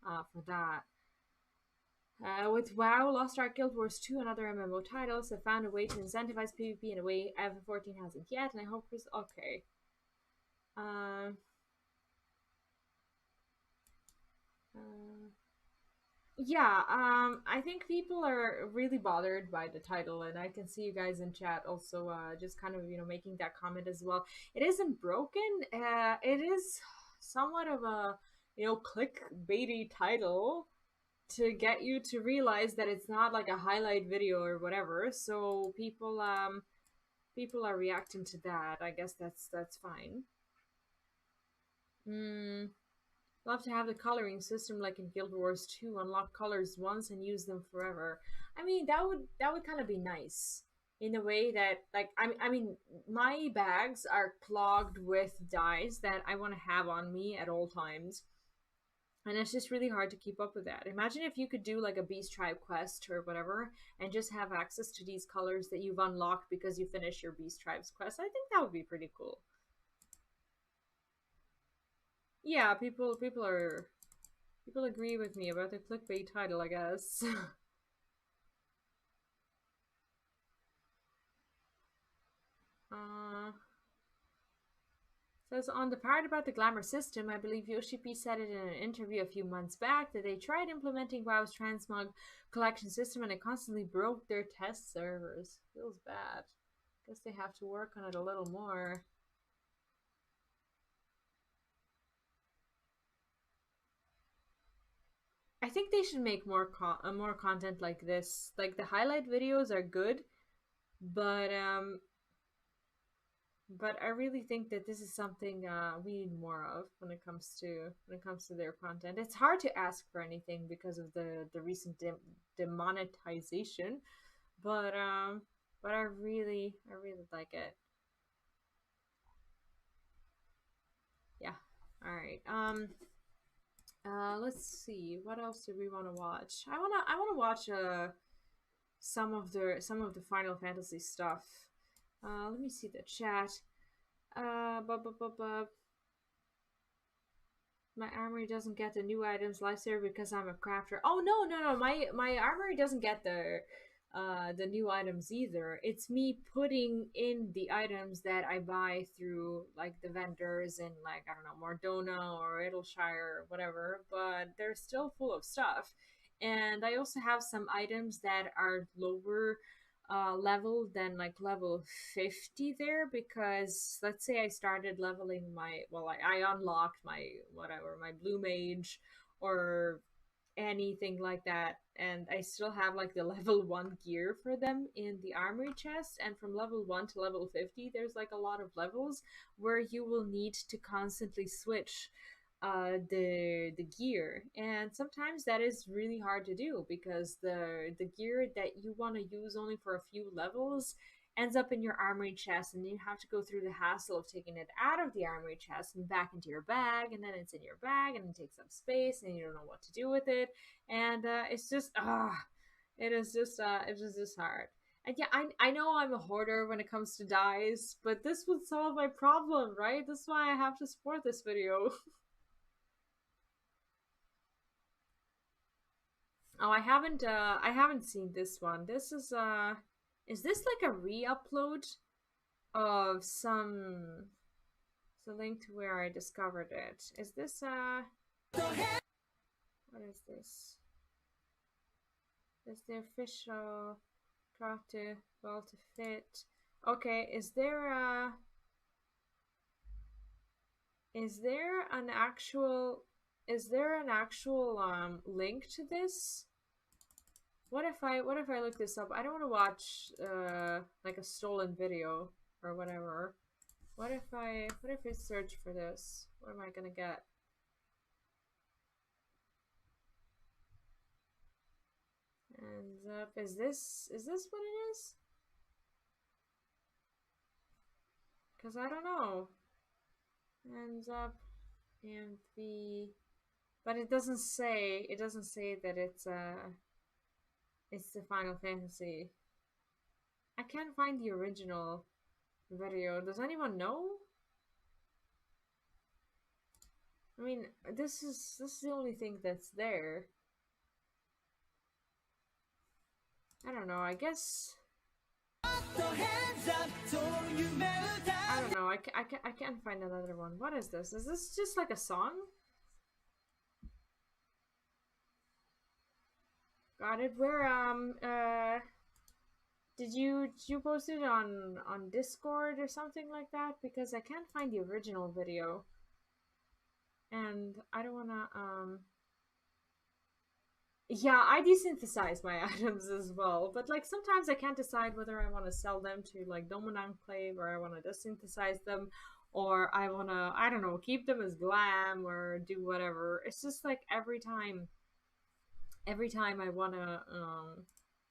for that. With WoW, Lost Ark, Guild Wars 2, and other MMO titles have found a way to incentivize PvP in a way FF14 hasn't yet, and I hope Chris. Okay. Uh, uh, yeah, I think people are really bothered by the title, and I can see you guys in chat also just kind of, making that comment as well. It isn't broken, it is somewhat of a, clickbaity title to get you to realize that it's not like a highlight video or whatever, so people are reacting to that. I guess that's fine. Love to have the coloring system like in Guild Wars 2, unlock colors once and use them forever. I mean, that would kind of be nice in a way that, like, I mean, my bags are clogged with dyes that I want to have on me at all times. And it's just really hard to keep up with that. Imagine if you could do like a Beast Tribe quest or whatever and just have access to these colors that you've unlocked because you finished your Beast Tribes quest. I think that would be pretty cool. Yeah, people agree with me about the clickbait title, I guess. Says on the part about the Glamour System, I believe Yoshi P said it in an interview a few months back that they tried implementing WoW's transmog collection system and it constantly broke their test servers. Feels bad. Guess they have to work on it a little more. I think they should make more content like this. Like the highlight videos are good, but I really think that this is something we need more of when it comes to their content. It's hard to ask for anything because of the recent demonetization, but I really like it. Yeah. All right. Let's see. What else do we want to watch? I wanna watch some of the Final Fantasy stuff. Let me see the chat. My armory doesn't get the new items lifesaver because I'm a crafter. Oh no. My armory doesn't get the new items either. It's me putting in the items that I buy through like the vendors in like, I don't know, Mordona or Idleshire or whatever, but they're still full of stuff. And I also have some items that are lower level than like level 50 there, because let's say I started leveling I unlocked my whatever, my blue mage or anything like that, and I still have like the level 1 gear for them in the armory chest, and from level 1 to level 50 there's like a lot of levels where you will need to constantly switch the gear, and sometimes that is really hard to do because the gear that you want to use only for a few levels ends up in your armory chest, and you have to go through the hassle of taking it out of the armory chest and back into your bag, and then it's in your bag and it takes up space and you don't know what to do with it, and it's just it's just hard. And yeah, I know I'm a hoarder when it comes to dyes, but this would solve my problem, right? That's why I have to support this video. Oh, I haven't seen this one. This is this like a re-upload of some, it's a link to where I discovered it. Is this what is this? Is the official craft to well to fit? Okay, is there an actual link to this? What if I look this up? I don't want to watch like a stolen video or whatever. What if I search for this? What am I gonna get? Ends up, is this what it is? Cause I don't know. Ends up MV, but it doesn't say that it's the Final Fantasy. I can't find the original video. Does anyone know? I mean, this is the only thing that's there. I don't know, I guess. I don't know, I can't find another one. What is this? Is this just like a song? Got it. Where, did you post it on Discord or something like that? Because I can't find the original video. And I don't wanna, yeah, I desynthesize my items as well, but like sometimes I can't decide whether I want to sell them to like Domain Enclave or I want to desynthesize them or I want to, I don't know, keep them as glam or do whatever. It's just like every time I want to,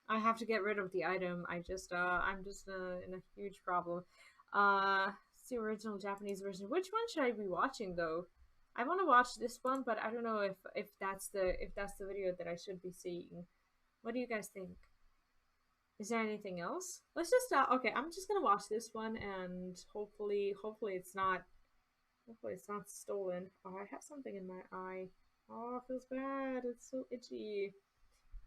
I have to get rid of the item. I'm just in a huge problem. It's the original Japanese version. Which one should I be watching though? I want to watch this one, but I don't know if that's the video that I should be seeing. What do you guys think? Is there anything else? Let's just okay, I'm just gonna watch this one and hopefully it's not stolen. Oh, I have something in my eye. Oh, it feels bad. It's so itchy.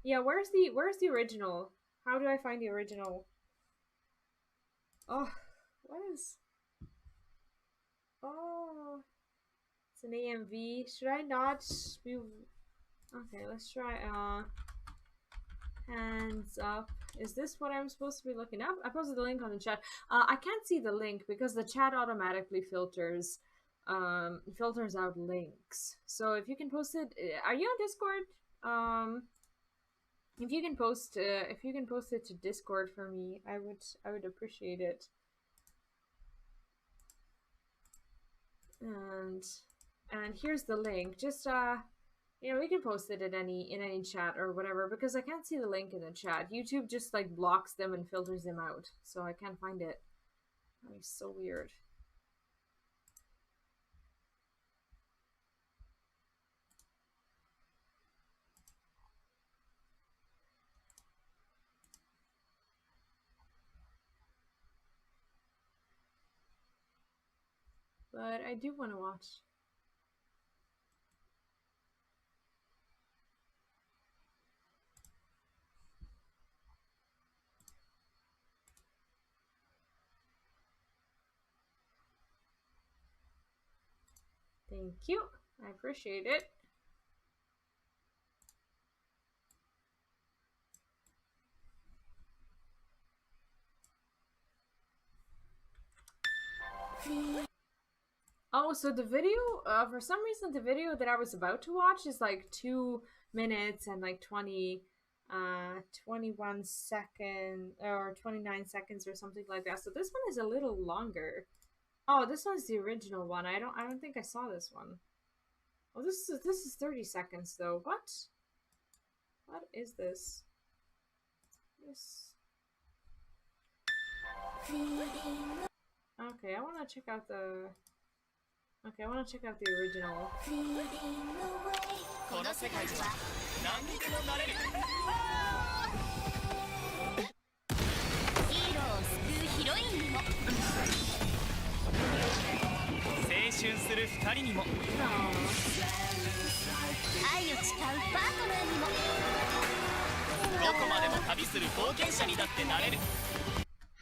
Yeah, where's the original? How do I find the original? Oh, what is? Oh. It's an AMV. Should I not be... Okay, let's try, hands up. Is this what I'm supposed to be looking up? I posted the link on the chat. I can't see the link because the chat automatically filters out links. So if you can post it... Are you on Discord? If you can post it to Discord for me, I would appreciate it. And here's the link. Just you know, we can post it in any chat or whatever because I can't see the link in the chat. YouTube just like blocks them and filters them out, so I can't find it. That is so weird. But I do want to watch. Thank you. I appreciate it. Oh, so the video, for some reason, the video that I was about to watch is like 2 minutes and like 21 seconds or 29 seconds or something like that. So this one is a little longer. Oh, this one's the original one. I don't think I saw this one. Oh, this is 30 seconds though. What is this? Okay, I want to check out the original.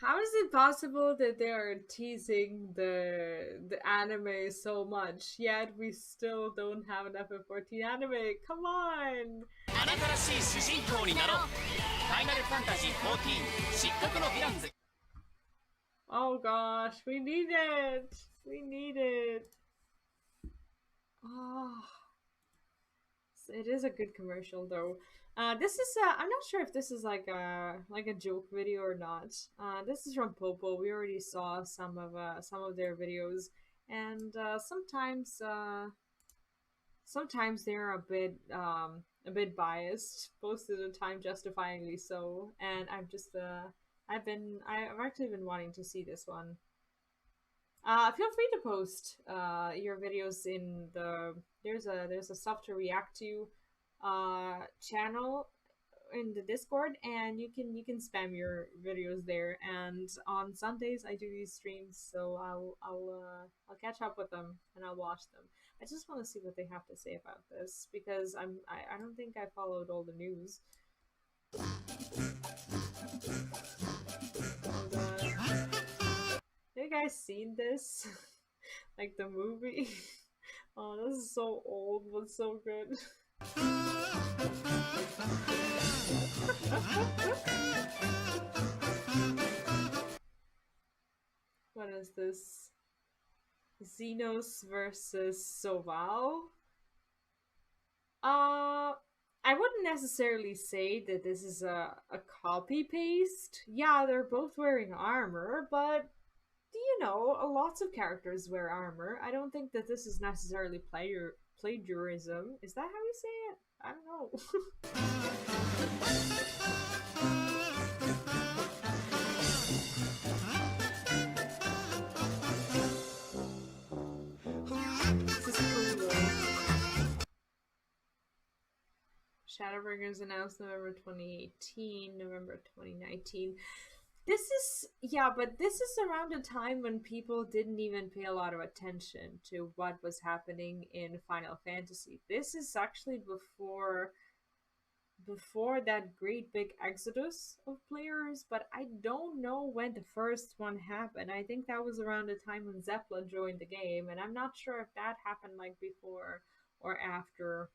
How is it possible that they are teasing the anime so much, yet we still don't have an FF14 anime? Come on! Oh gosh, we need it! We need it! Oh, it is a good commercial though. This is I'm not sure if this is like a joke video or not. This is from Popo. We already saw some of their videos, and sometimes they're a bit biased, most of the time justifyingly so. And I've actually been wanting to see this one. Feel free to post your videos in there's a stuff to react to channel in the Discord, and you can spam your videos there. And on Sundays I do these streams, so I'll catch up with them and I'll watch them. I just want to see what they have to say about this, because I don't think I followed all the news. Have you guys seen this? Like the movie? Oh, this is so old but so good. What is this? Xenos versus Soval? I wouldn't necessarily say that this is a copy paste. Yeah, they're both wearing armor, but you know, lots of characters wear armor. I don't think that this is necessarily plagiarism. Is that how you say it? I don't know. This is cool though. Shadowbringers announced November 2018, November 2019. This is around a time when people didn't even pay a lot of attention to what was happening in Final Fantasy. This is actually before that great big exodus of players, but I don't know when the first one happened. I think that was around the time when Zeppelin joined the game, and I'm not sure if that happened like before or after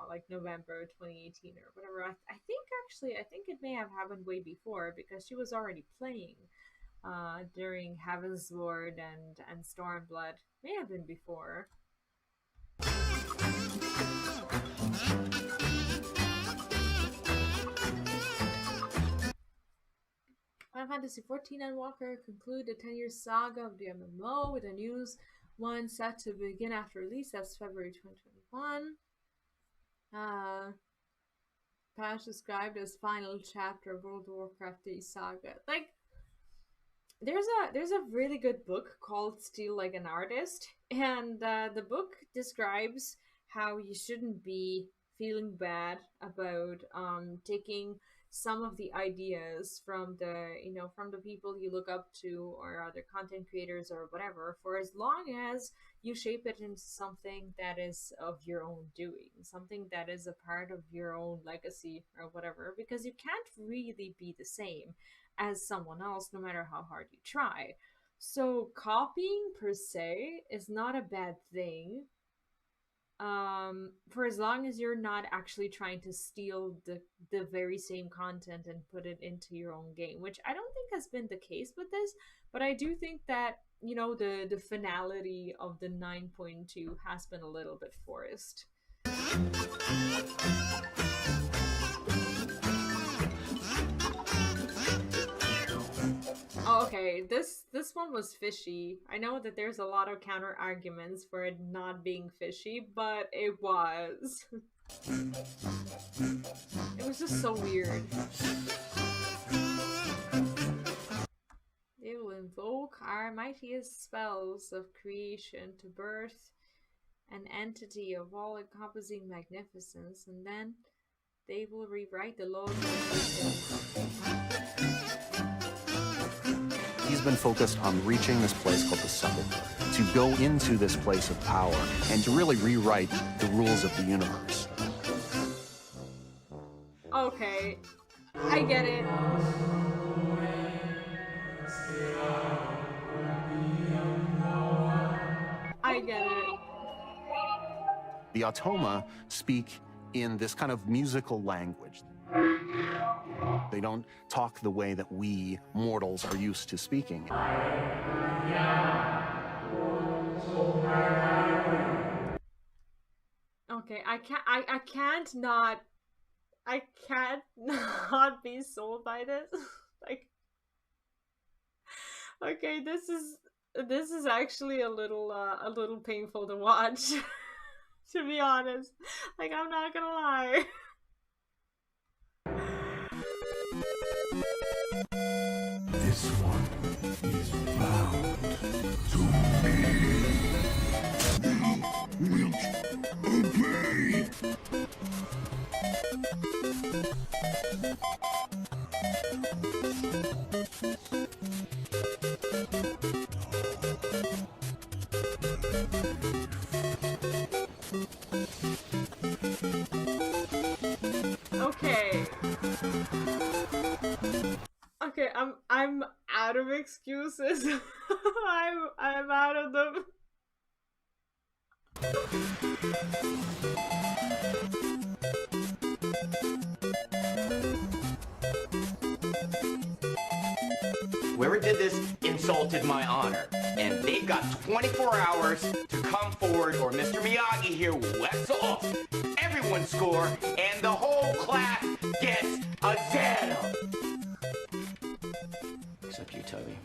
like November 2018 or whatever. I think it may have happened way before, because she was already playing during Heavensward and Stormblood. May have been before. Final Fantasy XIV Endwalker conclude the 10-year saga of the MMO with a news one set to begin after release. That's February 2021. Patch described as final chapter of World of Warcraft 3 saga. Like, there's a really good book called Steal Like an Artist, and the book describes how you shouldn't be feeling bad about taking some of the ideas from the people you look up to or other content creators or whatever, for as long as you shape it into something that is of your own doing, something that is a part of your own legacy or whatever, because you can't really be the same as someone else no matter how hard you try. So copying per se is not a bad thing, for as long as you're not actually trying to steal the very same content and put it into your own game, which I don't think has been the case with this. But I do think that, you know, the finality of the 9.2 has been a little bit forced. Oh, okay, this one was fishy. I know that there's a lot of counter arguments for it not being fishy, but it was. It was just so weird. They will invoke our mightiest spells of creation to birth an entity of all-encompassing magnificence, and then they will rewrite the laws of existence. He's been focused on reaching this place called the Sepulchre, to go into this place of power and to really rewrite the rules of the universe. Okay, I get it. I get it. The Automa speak in this kind of musical language. They don't talk the way that we mortals are used to speaking. Okay, I can't not be sold by this. Like, okay, this is actually a little painful to watch. To be honest, like, I'm not gonna lie. This one is bound to me. Thou wilt obey. Okay. Okay, I'm out of excuses. I'm out of them. Whoever did this insulted my honor, and they've got 24 hours to come forward or Mr. Miyagi here wets off everyone's score and the whole class gets a 0. Except you, Toby.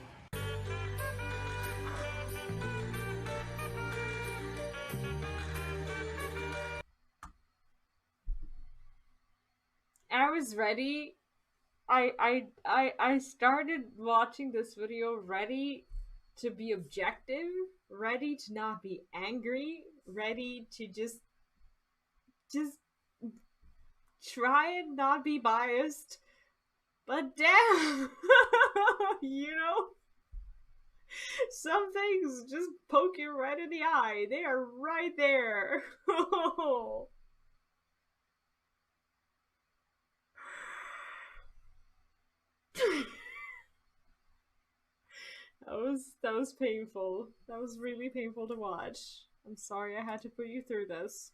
I was ready. I started watching this video ready to be objective, ready to not be angry, ready to just try and not be biased. But damn, you know, some things just poke you right in the eye. They are right there. That was painful. That was really painful to watch. I'm sorry I had to put you through this.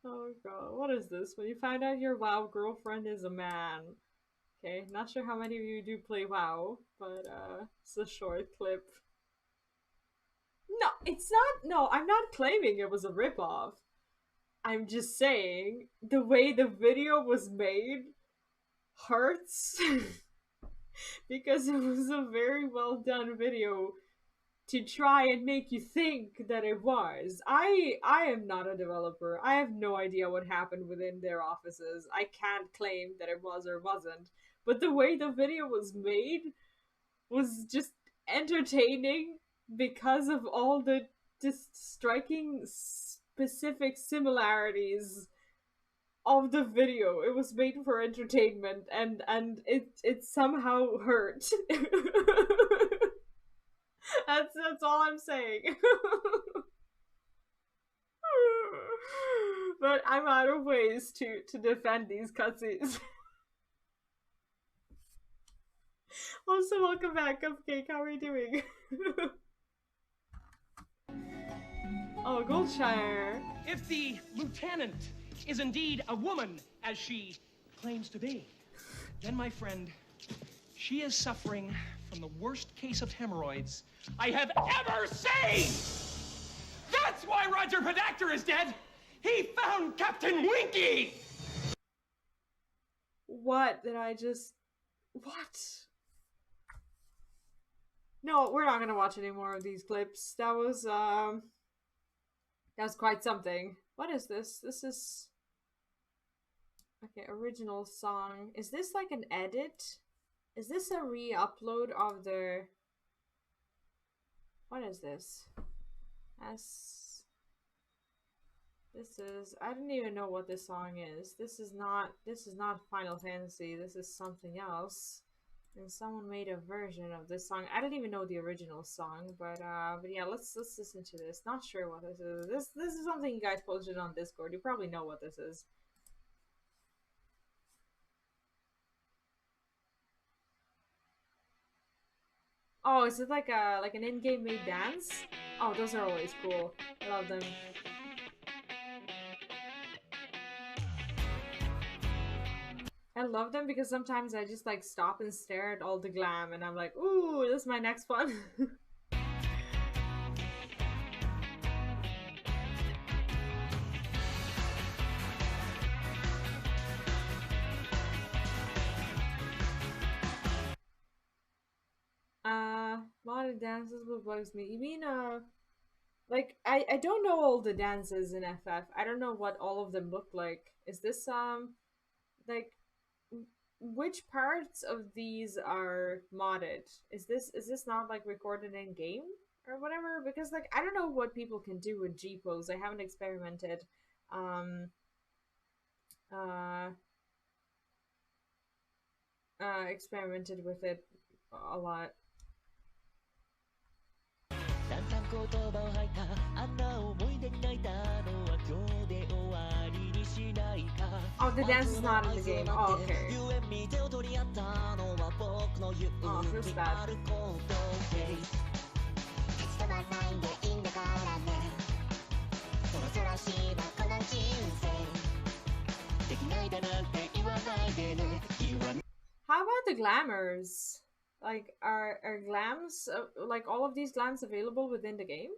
Oh god, what is this? When you find out your WoW girlfriend is a man. Okay, not sure how many of you do play WoW, but it's a short clip. No, it's not. No, I'm not claiming it was a ripoff. I'm just saying the way the video was made hurts because it was a very well done video to try and make you think that it was. I am not a developer. I have no idea what happened within their offices. I can't claim that it was or wasn't. But the way the video was made was just entertaining because of all the just striking specific similarities of the video. It was made for entertainment and it somehow hurt. That's all I'm saying. But I'm out of ways to defend these cutscenes. Also, welcome back, Cupcake. How are you doing? Oh, Goldshire. If the lieutenant is indeed a woman, as she claims to be, then, my friend, she is suffering from the worst case of hemorrhoids I have ever seen! That's why Roger Pedactor is dead! He found Captain Winky! What did I just... What? No, we're not gonna watch any more of these clips. That was quite something. What is this? This is... Okay, original song. Is this like an edit? Is this a re-upload of the... What is this? This is... I don't even know what this song is. This is not Final Fantasy. This is something else. And someone made a version of this song. I don't even know the original song, but yeah, let's listen to this. Not sure what this is. This is something you guys posted on Discord. You probably know what this is. Oh, is it like an in-game made dance? Oh, those are always cool. I love them. I love them because sometimes I just like stop and stare at all the glam and I'm like, ooh, this is my next one. lot of dances, what bugs me? You mean, like, I don't know all the dances in FF. I don't know what all of them look like. Is this, like, which parts of these are modded? Is this not, like, recorded in game or whatever? Because, like, I don't know what people can do with G-pose. I haven't experimented, experimented with it a lot. Oh, the dance is not in the game. Oh, okay. Oh, feels bad. How about the glamours? Like, are glams, like all of these glams available within the game?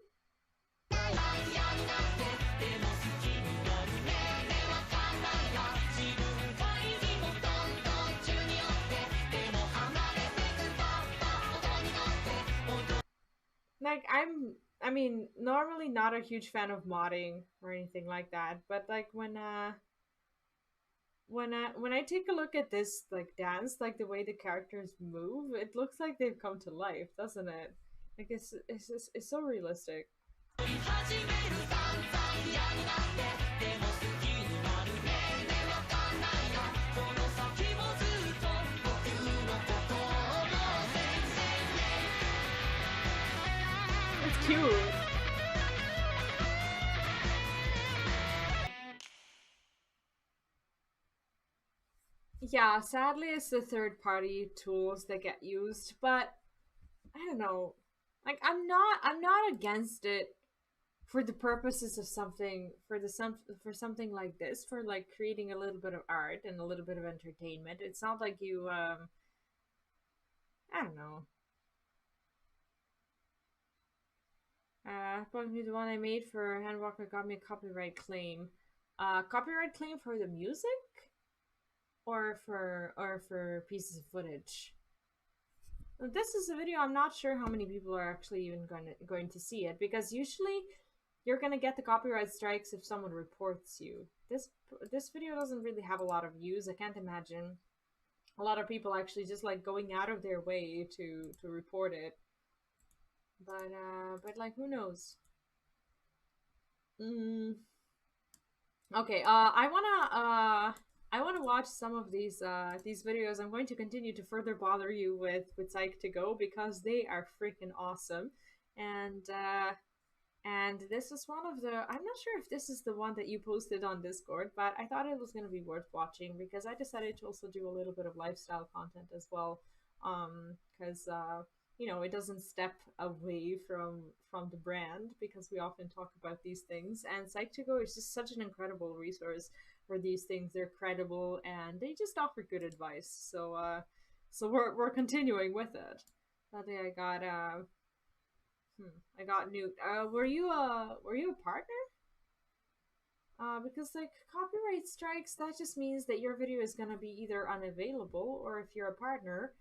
Like, I mean, normally not a huge fan of modding or anything like that, but like when I take a look at this like dance, like the way the characters move, it looks like they've come to life, doesn't it? Like it's so realistic. It's cute. Yeah, sadly it's the third-party tools that get used, but I don't know. Like I'm not against it for the purposes of something for something like this, for like creating a little bit of art and a little bit of entertainment. It's not like you I don't know. Probably the one I made for Handwalker got me a copyright claim. Copyright claim for the music? Or for pieces of footage. This is a video, I'm not sure how many people are actually even going to see it, because usually you're gonna get the copyright strikes if someone reports you. This video doesn't really have a lot of views. I can't imagine a lot of people actually just like going out of their way to report it. But like, who knows? Okay, I wanna watch some of these videos. I'm going to continue to further bother you with Psych2Go because they are freaking awesome, and this is one of the. I'm not sure if this is the one that you posted on Discord, but I thought it was gonna be worth watching because I decided to also do a little bit of lifestyle content as well, because you know, it doesn't step away from the brand because we often talk about these things, and Psych2Go is just such an incredible resource for these things. They're credible and they just offer good advice. So we're continuing with it. That day I got Newt. Were you a partner? Because like copyright strikes, that just means that your video is gonna be either unavailable, or if you're a partner,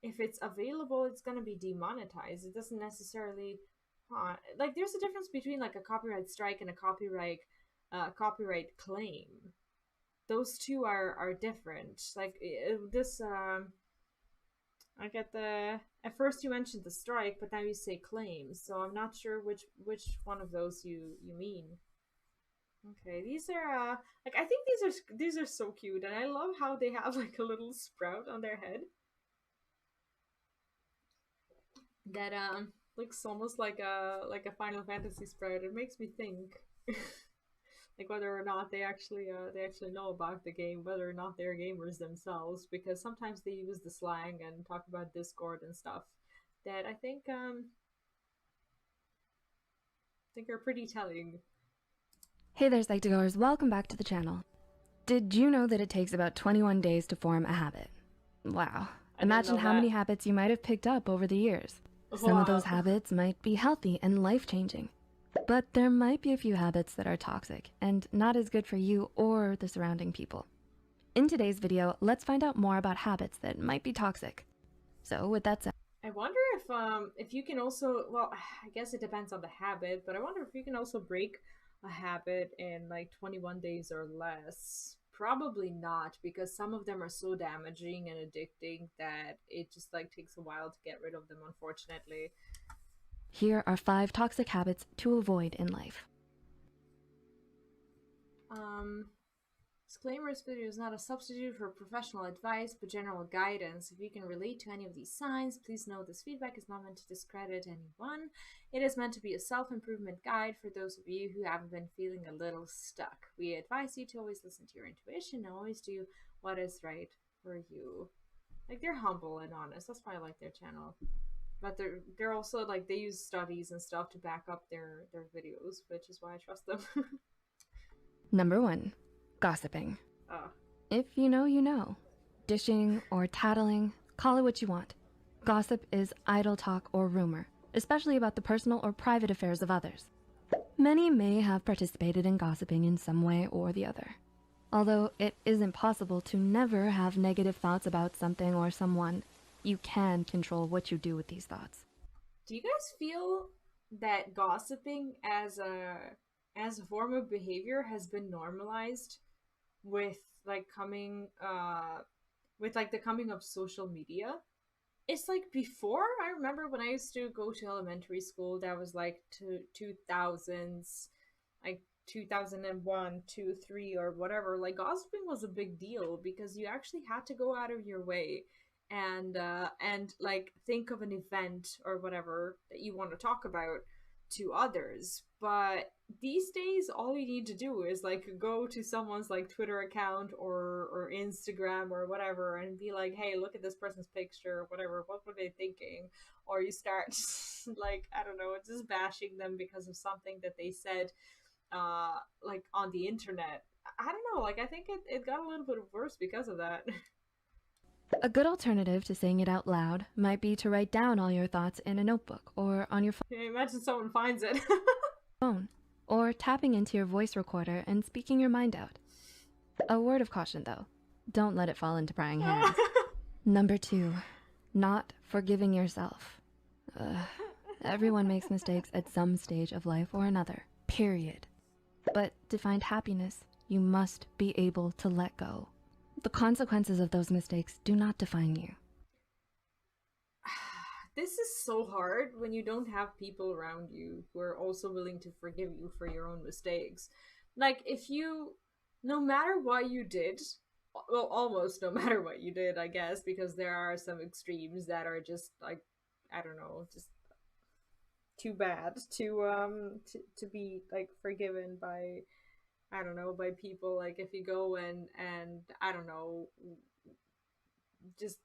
if it's available, it's gonna be demonetized. It doesn't necessarily, like there's a difference between like a copyright strike and a copyright claim. Those two are different. Like this, I get the. At first you mentioned the strike, but now you say claims. So I'm not sure which one of those you mean. Okay, these are like I think these are so cute, and I love how they have like a little sprout on their head. That looks almost like a Final Fantasy sprout. It makes me think, like whether or not they actually know about the game, whether or not they're gamers themselves, because sometimes they use the slang and talk about Discord and stuff that I think are pretty telling. Hey there, Psych2Goers, welcome back to the channel. Did you know that it takes about 21 days to form a habit? Wow. Imagine how many habits you might have picked up over the years. Some of those habits might be healthy and life-changing, but there might be a few habits that are toxic and not as good for you or the surrounding people. In today's video, let's find out more about habits that might be toxic. So with that said, I wonder if you can also, well, I guess it depends on the habit, but I wonder if you can also break a habit in like 21 days or less. Probably not, because some of them are so damaging and addicting that it just like takes a while to get rid of them, unfortunately. Here are 5 toxic habits to avoid in life. Disclaimer, this video is not a substitute for professional advice, but general guidance. If you can relate to any of these signs, please know this feedback is not meant to discredit anyone. It is meant to be a self-improvement guide for those of you who haven't been feeling a little stuck. We advise you to always listen to your intuition and always do what is right for you. Like, they're humble and honest. That's why I like their channel. But they're also, like, they use studies and stuff to back up their videos, which is why I trust them. Number 1. Gossiping. If you know, you know. Dishing or tattling, call it what you want. Gossip is idle talk or rumor, especially about the personal or private affairs of others. Many may have participated in gossiping in some way or the other. Although it isn't possible to never have negative thoughts about something or someone, you can control what you do with these thoughts. Do you guys feel that gossiping as a form of behavior has been normalized with like the coming of social media? It's like before, I remember when I used to go to elementary school, that was like 2000s, like 2001, 2, 3, or whatever. Like, gossiping was a big deal because you actually had to go out of your way and like think of an event or whatever that you want to talk about to others. But these days, all you need to do is like go to someone's like Twitter account or Instagram or whatever and be like, hey, look at this person's picture or whatever, what were they thinking? Or you start like, I don't know, just bashing them because of something that they said like on the internet. I don't know, like I think it got a little bit worse because of that. A good alternative to saying it out loud might be to write down all your thoughts in a notebook or on your Imagine someone finds it. phone, or tapping into your voice recorder and speaking your mind out. A word of caution though, don't let it fall into prying hands. Number 2, not forgiving yourself. Everyone makes mistakes at some stage of life or another, period. But to find happiness, you must be able to let go. The consequences of those mistakes do not define you. This is so hard when you don't have people around you who are also willing to forgive you for your own mistakes. Like, if you, no matter what you did, well, almost no matter what you did, I guess, because there are some extremes that are just like, I don't know, just too bad to be like forgiven by, I don't know, by people. Like, if you go and I don't know, just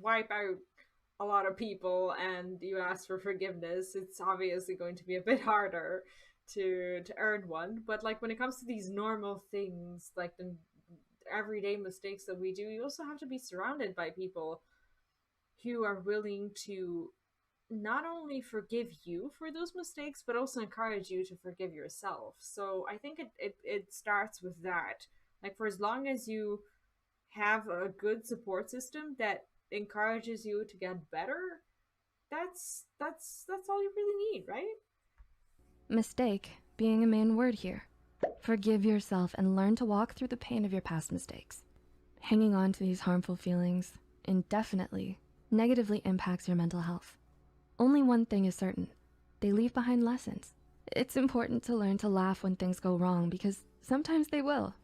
wipe out a lot of people and you ask for forgiveness, it's obviously going to be a bit harder to earn one. But like, when it comes to these normal things, like the everyday mistakes that we do, you also have to be surrounded by people who are willing to not only forgive you for those mistakes, but also encourage you to forgive yourself. So I think it starts with that. Like, for as long as you have a good support system that encourages you to get better, that's all you really need, right? Mistake being a main word here. Forgive yourself and learn to walk through the pain of your past mistakes. Hanging on to these harmful feelings indefinitely negatively impacts your mental health. Only one thing is certain: they leave behind lessons. It's important to learn to laugh when things go wrong, because sometimes they will.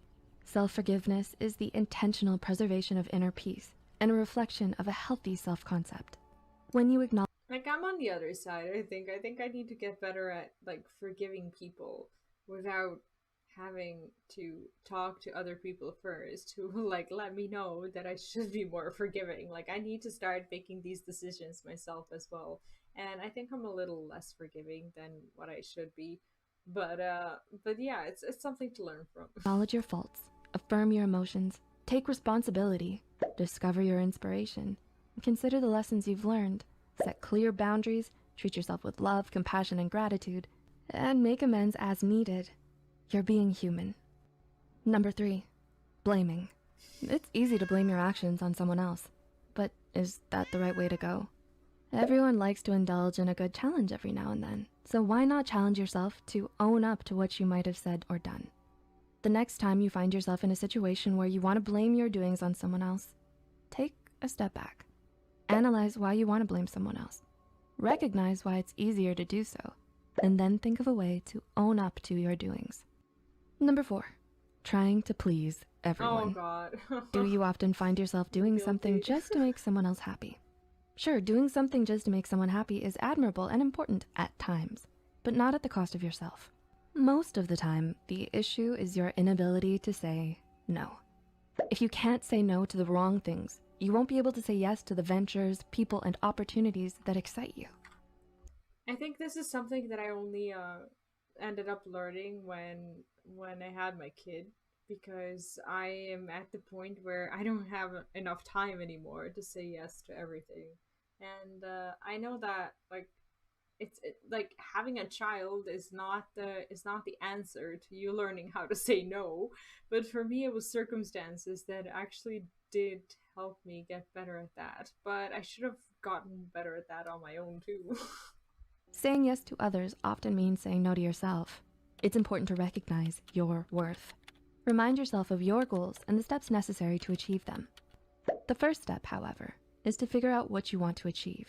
Self-forgiveness is the intentional preservation of inner peace and a reflection of a healthy self-concept. When you acknowledge, like, I'm on the other side. I think I need to get better at like forgiving people without having to talk to other people first who like let me know that I should be more forgiving. Like, I need to start making these decisions myself as well. And I think I'm a little less forgiving than what I should be. But yeah, it's something to learn from. acknowledge your faults, affirm your emotions, take responsibility, discover your inspiration, consider the lessons you've learned, set clear boundaries, treat yourself with love, compassion, and gratitude, and make amends as needed. You're being human. Number 3, blaming. It's easy to blame your actions on someone else, but is that the right way to go? Everyone likes to indulge in a good challenge every now and then, so why not challenge yourself to own up to what you might have said or done? The next time you find yourself in a situation where you want to blame your doings on someone else, take a step back. Analyze why you want to blame someone else. Recognize why it's easier to do so, and then think of a way to own up to your doings. Number 4, trying to please everyone. Oh God. Do you often find yourself doing Guilty. something just to make someone else happy? Sure, doing something just to make someone happy is admirable and important at times, but not at the cost of yourself. Most of the time, the issue is your inability to say no. If you can't say no to the wrong things, you won't be able to say yes to the ventures, people, and opportunities that excite you. I think this is something that I only ended up learning when I had my kid, because I am at the point where I don't have enough time anymore to say yes to everything. And I know that like like having a child is not the answer to you learning how to say no, but for me it was circumstances that actually did help me get better at that. But I should have gotten better at that on my own too. Saying yes to others often means saying no to yourself. It's important to recognize your worth. Remind yourself of your goals and the steps necessary to achieve them. The first step, however, is to figure out what you want to achieve.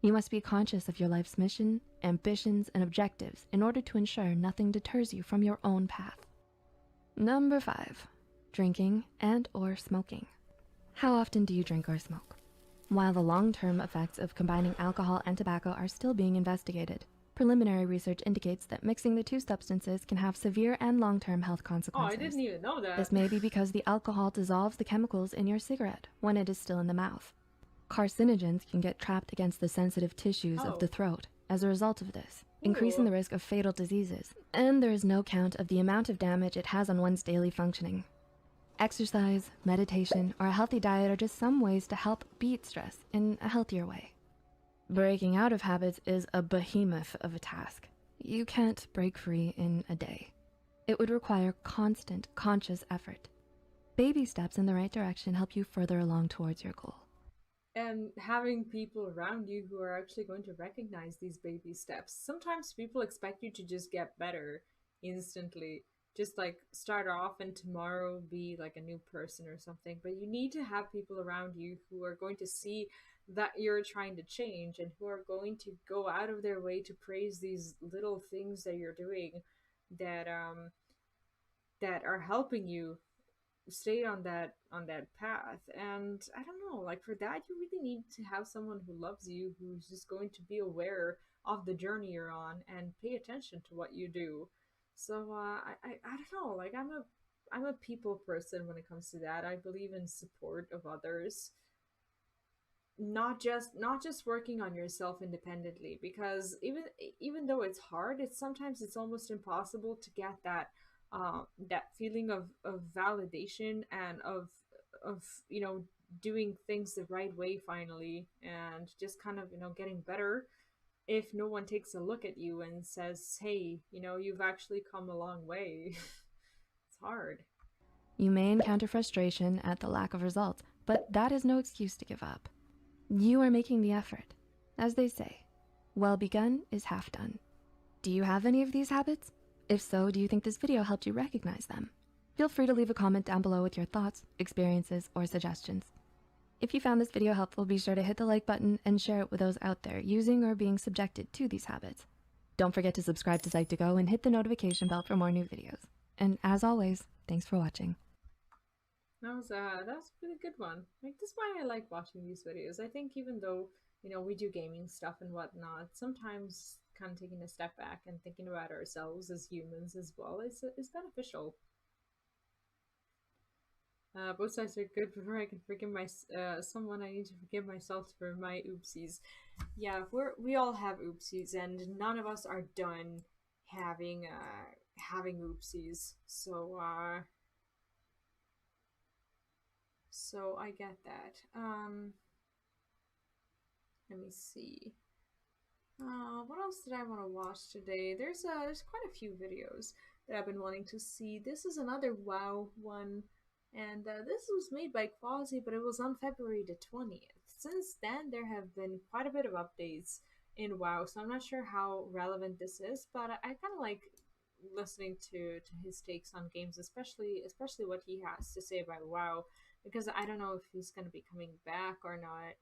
You must be conscious of your life's mission, ambitions, and objectives in order to ensure nothing deters you from your own path. Number 5, drinking and/or smoking. How often do you drink or smoke? While the long-term effects of combining alcohol and tobacco are still being investigated, preliminary research indicates that mixing the two substances can have severe and long-term health Oh, consequences. I didn't even know that. This may be because the alcohol dissolves the chemicals in your cigarette when it is still in the mouth. Carcinogens can get trapped against the sensitive tissues of the throat as a result of this, increasing the risk of fatal diseases. And there is no count of the amount of damage it has on one's daily functioning. Exercise, meditation, or a healthy diet are just some ways to help beat stress in a healthier way. Breaking out of habits is a behemoth of a task. You can't break free in a day. It would require constant, conscious effort. Baby steps in the right direction help you further along towards your goal. And having people around you who are actually going to recognize these baby steps. Sometimes people expect you to just get better instantly. Just like start off and tomorrow be like a new person or something. But you need to have people around you who are going to see that you're trying to change and who are going to go out of their way to praise these little things that you're doing that that are helping you stay on that path. And I don't know, like for that you really need to have someone who loves you, who's just going to be aware of the journey you're on and pay attention to what you do. So I don't know, like I'm a people person when it comes to that. I believe in support of others, not just working on yourself independently, because even though it's hard, it's almost impossible to get that that feeling of validation and of doing things the right way finally, and just kind of getting better if no one takes a look at you and says, hey, you've actually come a long way. It's hard. You may encounter frustration at the lack of results, but that is no excuse to give up. You are making the effort. As they say, well begun is half done. Do you have any of these habits? If so, do you think this video helped you recognize them? Feel free to leave a comment down below with your thoughts, experiences, or suggestions. If you found this video helpful, be sure to hit the like button and share it with those out there using or being subjected to these habits. Don't forget to subscribe to Psych2Go and hit the notification bell for more new videos. And as always, thanks for watching. That was a really good one. Like, this is why I like watching these videos. I think even though, we do gaming stuff and whatnot, sometimes kind of taking a step back and thinking about ourselves as humans as well is beneficial. Both sides are good. Before I can forgive someone, I need to forgive myself for my oopsies. Yeah, we all have oopsies, and none of us are done having oopsies. So I get that. Let me see. What else did I want to watch today? There's quite a few videos that I've been wanting to see. This is another WoW one, and this was made by Quasi, but it was on February the 20th. since then there have been quite a bit of updates in WoW, so I'm not sure how relevant this is, but I kind of like listening to his takes on games, especially what he has to say about WoW, because I don't know if he's going to be coming back or not.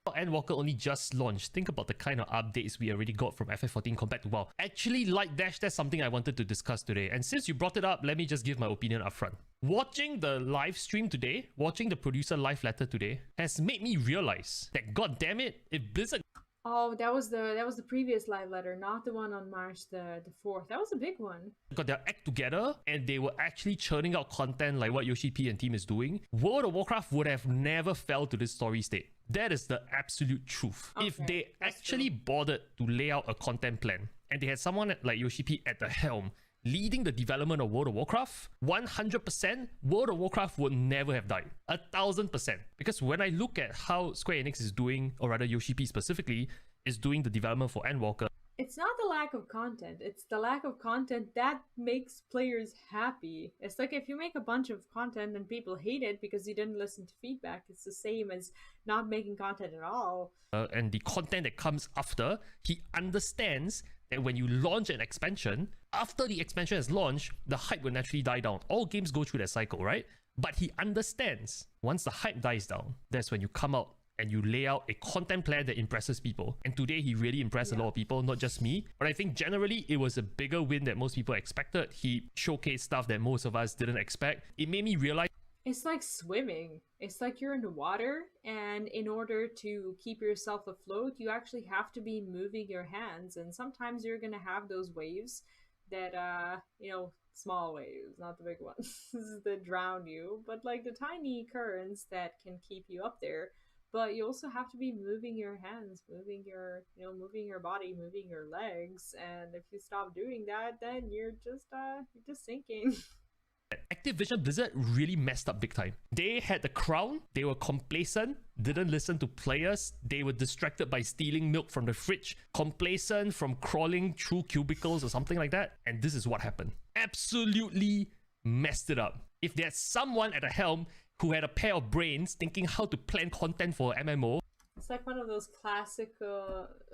Endwalker only just launched. Think about the kind of updates we already got from FF14 compared to WoW. Actually, Light Dash, that's something I wanted to discuss today. And since you brought it up, let me just give my opinion up front. Watching the live stream today, watching the producer live letter today, has made me realize that, god damn it, if Blizzard... Oh, that was the previous live letter, not the one on March the 4th. That was a big one. Got their act together and they were actually churning out content like what Yoshi P and team is doing, World of Warcraft would have never fell to this story state. That is the absolute truth. Okay, if they actually bothered to lay out a content plan and they had someone like Yoshi P at the helm leading the development of World of Warcraft, 100% World of Warcraft would never have died. 1000%. Because when I look at how Square Enix is doing, or rather Yoshi P specifically, is doing the development for Endwalker, it's not the lack of content, it's the lack of content that makes players happy. It's like if you make a bunch of content and people hate it because you didn't listen to feedback, it's the same as not making content at all. And the content that comes after, he understands that when you launch an expansion, after the expansion is launched, the hype will naturally die down. All games go through that cycle, right? But he understands once the hype dies down, that's when you come out and you lay out a content plan that impresses people. And today he really impressed a lot of people, not just me. But I think generally it was a bigger win than most people expected. He showcased stuff that most of us didn't expect. It made me realize it's like swimming. It's like you're in the water, and in order to keep yourself afloat, you actually have to be moving your hands. And sometimes you're gonna have those waves that, small waves, not the big ones, that drown you, but like the tiny currents that can keep you up there. But you also have to be moving your hands, moving your body, moving your legs. And if you stop doing that, then you're just sinking. Activision Blizzard really messed up big time. They had the crown, they were complacent, didn't listen to players, they were distracted by stealing milk from the fridge, complacent from crawling through cubicles or something like that, and this is what happened. Absolutely messed it up. If there's someone at the helm who had a pair of brains thinking how to plan content for MMO, it's like one of those classic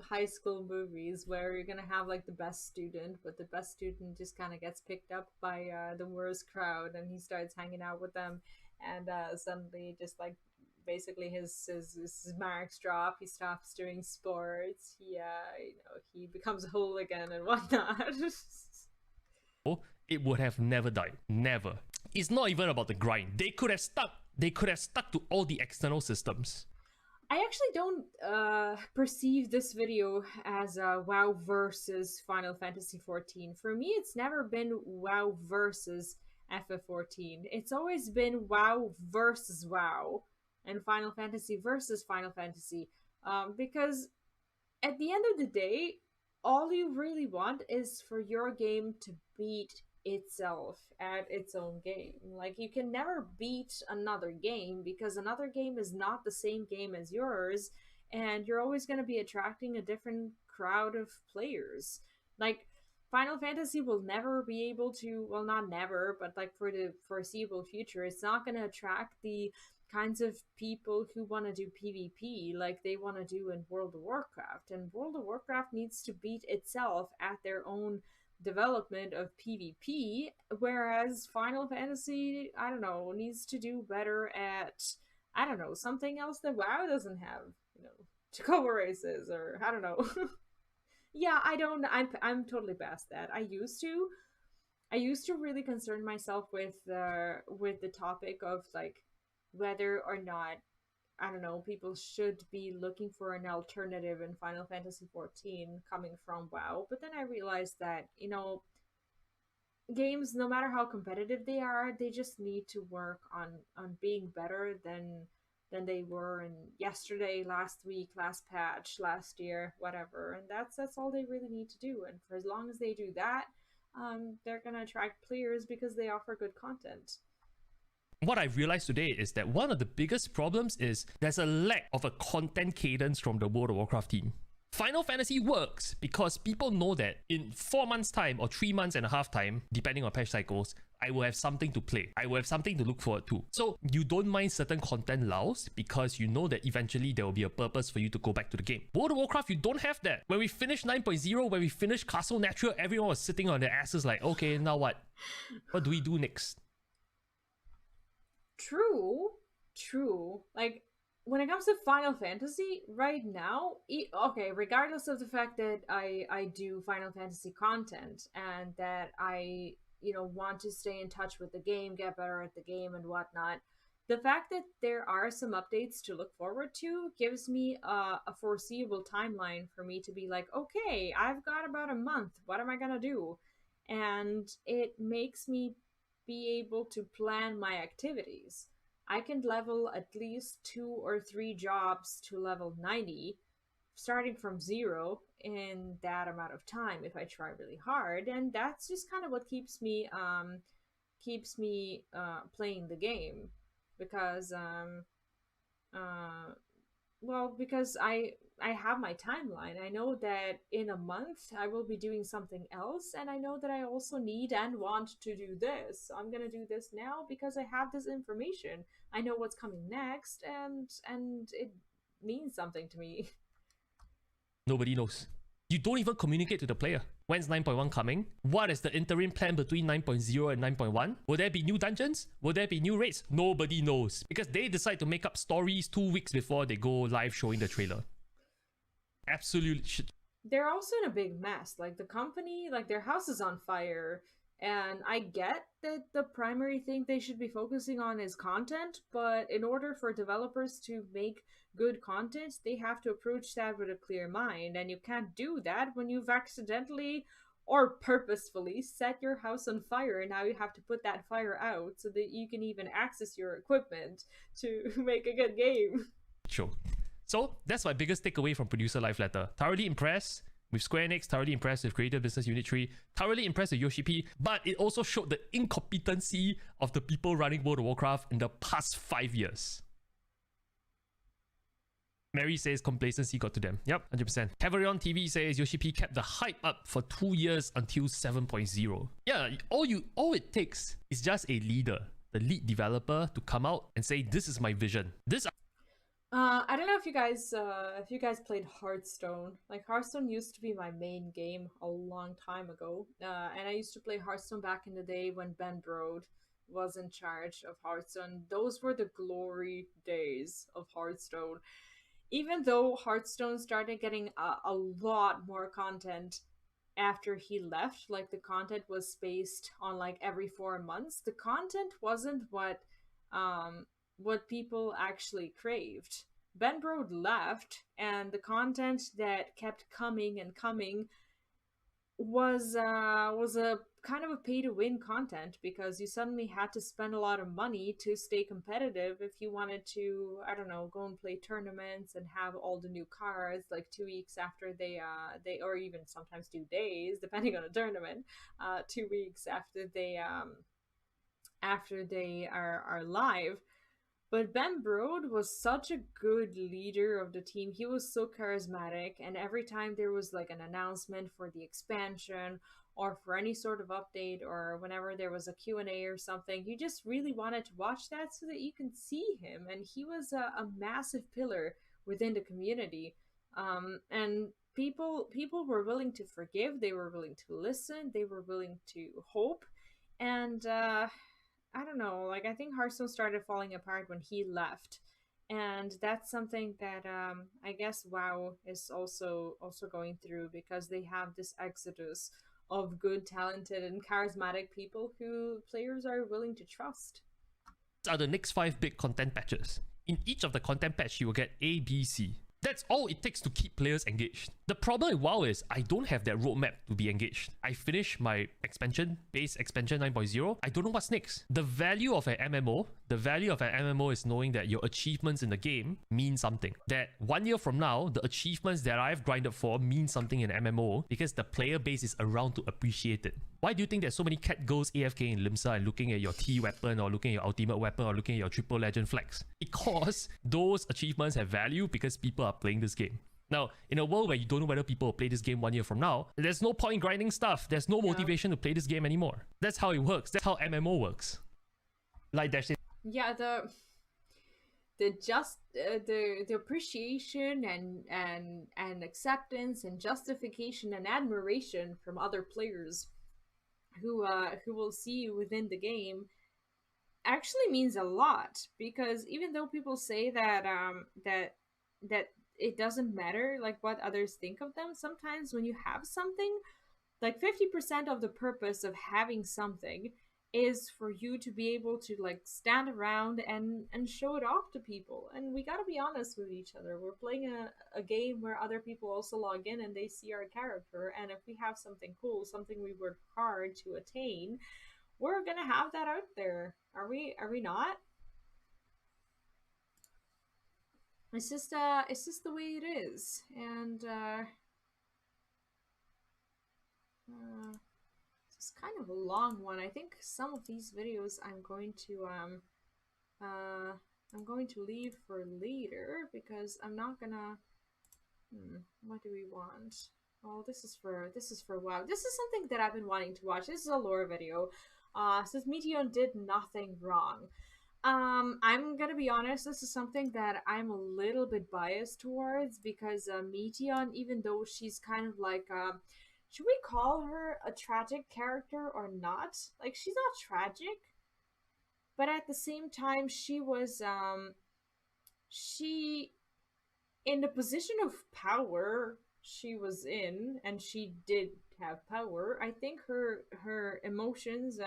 high school movies where you're gonna have like the best student, but the best student just kind of gets picked up by the worst crowd, and he starts hanging out with them, and suddenly just like basically his marks drop. He stops doing sports. He becomes a hooligan and whatnot. it would have never died. Never. It's not even about the grind. They could have stuck to all the external systems. I actually don't perceive this video as WoW versus Final Fantasy XIV. For me, it's never been WoW versus FF14. It's always been WoW versus WoW and Final Fantasy versus Final Fantasy. Because at the end of the day, all you really want is for your game to beat itself at its own game. Like, you can never beat another game because another game is not the same game as yours, and you're always going to be attracting a different crowd of players. Like, Final Fantasy will never be able to, well, not never, but like for the foreseeable future, it's not going to attract the kinds of people who want to do PvP like they want to do in World of Warcraft. And World of Warcraft needs to beat itself at their own development of PvP, whereas Final Fantasy, I don't know, needs to do better at, I don't know, something else that WoW doesn't have, Tacoba races, or I don't know. Yeah, I'm totally past that. I used to really concern myself with the topic of like whether or not, I don't know, people should be looking for an alternative in Final Fantasy XIV coming from WoW. But then I realized that, games, no matter how competitive they are, they just need to work on being better than they were in yesterday, last week, last patch, last year, whatever. And that's all they really need to do. And for as long as they do that, they're gonna attract players because they offer good content. What I realized today is that one of the biggest problems is there's a lack of a content cadence from the World of Warcraft team. Final Fantasy works because people know that in 4 months time or 3 months and a half time, depending on patch cycles, I will have something to play. I will have something to look forward to. So you don't mind certain content lulls because you know that eventually there will be a purpose for you to go back to the game. World of Warcraft, you don't have that. When we finished 9.0, when we finished Castle Natural, everyone was sitting on their asses like, okay, now what? What do we do next? True. Like, when it comes to Final Fantasy, right now, okay, regardless of the fact that I do Final Fantasy content and that I, want to stay in touch with the game, get better at the game and whatnot, the fact that there are some updates to look forward to gives me a foreseeable timeline for me to be like, okay, I've got about a month. What am I gonna do? And it makes me be able to plan my activities. I can level at least 2 or 3 jobs to level 90, starting from 0 in that amount of time if I try really hard, and that's just kind of what keeps me playing the game, because because I have my timeline. I know that in a month I will be doing something else, and I know that I also need and want to do this. So I'm gonna do this now because I have this information. I know what's coming next, and it means something to me. Nobody knows. You don't even communicate to the player. When's 9.1 coming? What is the interim plan between 9.0 and 9.1? Will there be new dungeons? Will there be new raids? Nobody knows. Because they decide to make up stories 2 weeks before they go live showing the trailer. Absolute shit. They're also in a big mess. Like, the company, like, their house is on fire. And I get that the primary thing they should be focusing on is content, but in order for developers to make good content, they have to approach that with a clear mind, and you can't do that when you've accidentally or purposefully set your house on fire, and now you have to put that fire out so that you can even access your equipment to make a good game. Sure. So that's my biggest takeaway from Producer Live Letter. Thoroughly impressed with Square Enix, thoroughly impressed with Creative Business Unit 3, thoroughly impressed with Yoshi P, but it also showed the incompetency of the people running World of Warcraft in the past 5 years. Mary says complacency got to them. Yep, 100%. Caverion TV says Yoshi P kept the hype up for 2 years until 7.0. Yeah, all it takes is just a leader, the lead developer, to come out and say, this is my vision. I don't know if you guys played Hearthstone. Like, Hearthstone used to be my main game a long time ago, and I used to play Hearthstone back in the day when Ben Brode was in charge of Hearthstone. Those were the glory days of Hearthstone. Even though Hearthstone started getting a lot more content after he left, like, the content was spaced on like every 4 months, the content wasn't what people actually craved. Ben Brode left, and the content that kept coming and coming was a kind of a pay-to-win content, because you suddenly had to spend a lot of money to stay competitive if you wanted to, I don't know, go and play tournaments and have all the new cards like 2 weeks after they or even sometimes 2 days, depending on the tournament, 2 weeks after they are live. But Ben Brode was such a good leader of the team. He was so charismatic, and every time there was like an announcement for the expansion or for any sort of update, or whenever there was a Q&A or something, you just really wanted to watch that so that you can see him. And he was a massive pillar within the community. And people were willing to forgive, they were willing to listen, they were willing to hope. And I don't know, like, I think Hearthstone started falling apart when he left, and that's something that I guess WoW is also going through, because they have this exodus of good, talented, and charismatic people who players are willing to trust. These are the next 5 big content patches. In each of the content patch, you will get A, B, C. That's all it takes to keep players engaged. The problem with WoW is I don't have that roadmap to be engaged. I finished my base expansion 9.0. I don't know what's next. The value of an MMO is knowing that your achievements in the game mean something. That 1 year from now, the achievements that I've grinded for mean something in MMO, because the player base is around to appreciate it. Why do you think there's so many cat girls AFK in Limsa and looking at your T weapon, or looking at your ultimate weapon, or looking at your triple legend flex? Because those achievements have value because people are playing this game. Now, in a world where you don't know whether people will play this game 1 year from now, there's no point grinding stuff. There's no motivation to play this game anymore. That's how it works. That's how MMO works. Like that shit. Yeah, the appreciation and acceptance and justification and admiration from other players who will see you within the game actually means a lot, because even though people say that that it doesn't matter like what others think of them, sometimes when you have something, like 50% of the purpose of having something is for you to be able to like stand around and show it off to people. And we gotta be honest with each other. We're playing a game where other people also log in and they see our character, and if we have something cool, something we worked hard to attain, we're gonna have that out there. Are we not? It's just the way it is. And it's kind of a long one. I think some of these videos I'm going to leave for later, because I'm not gonna what do we want? Oh, this is for WoW. This is something that I've been wanting to watch. This is a lore video. Says Meteion did nothing wrong. I'm gonna be honest, this is something that I'm a little bit biased towards, because Meteion, even though she's kind of like should we call her a tragic character or not? Like, she's not tragic, but at the same time, she was she, in the position of power she was in, and she did have power, I think her emotions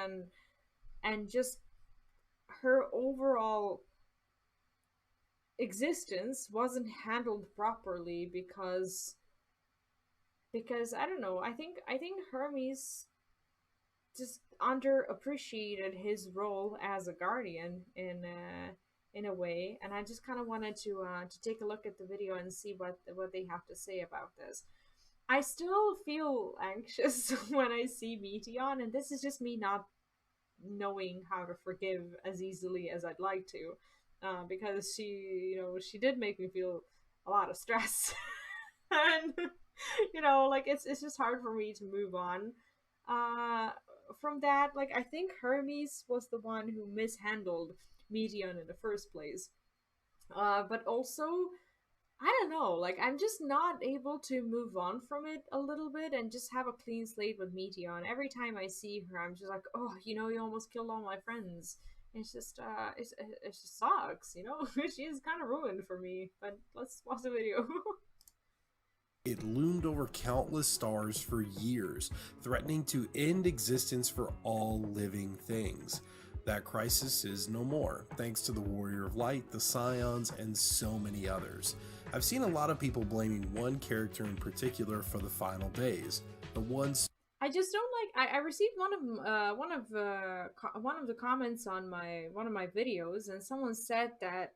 and just her overall existence wasn't handled properly, because I don't know, I think Hermes just underappreciated his role as a guardian in a way, and I just kind of wanted to take a look at the video and see what they have to say about this. I still feel anxious when I see Meteion, and this is just me not knowing how to forgive as easily as I'd like to, because she did make me feel a lot of stress, and like it's just hard for me to move on from that. Like, I think Hermes was the one who mishandled Meteion in the first place, but also, I don't know, like, I'm just not able to move on from it a little bit and just have a clean slate with Meteion. Every time I see her, I'm just like, oh, you almost killed all my friends. It's just, it just sucks, She is kind of ruined for me, but let's watch the video. It loomed over countless stars for years, threatening to end existence for all living things. That crisis is no more, thanks to the Warrior of Light, the Scions, and so many others. I've seen a lot of people blaming one character in particular for the final days. The ones I just don't like. I received one of the comments on one of my videos, and someone said that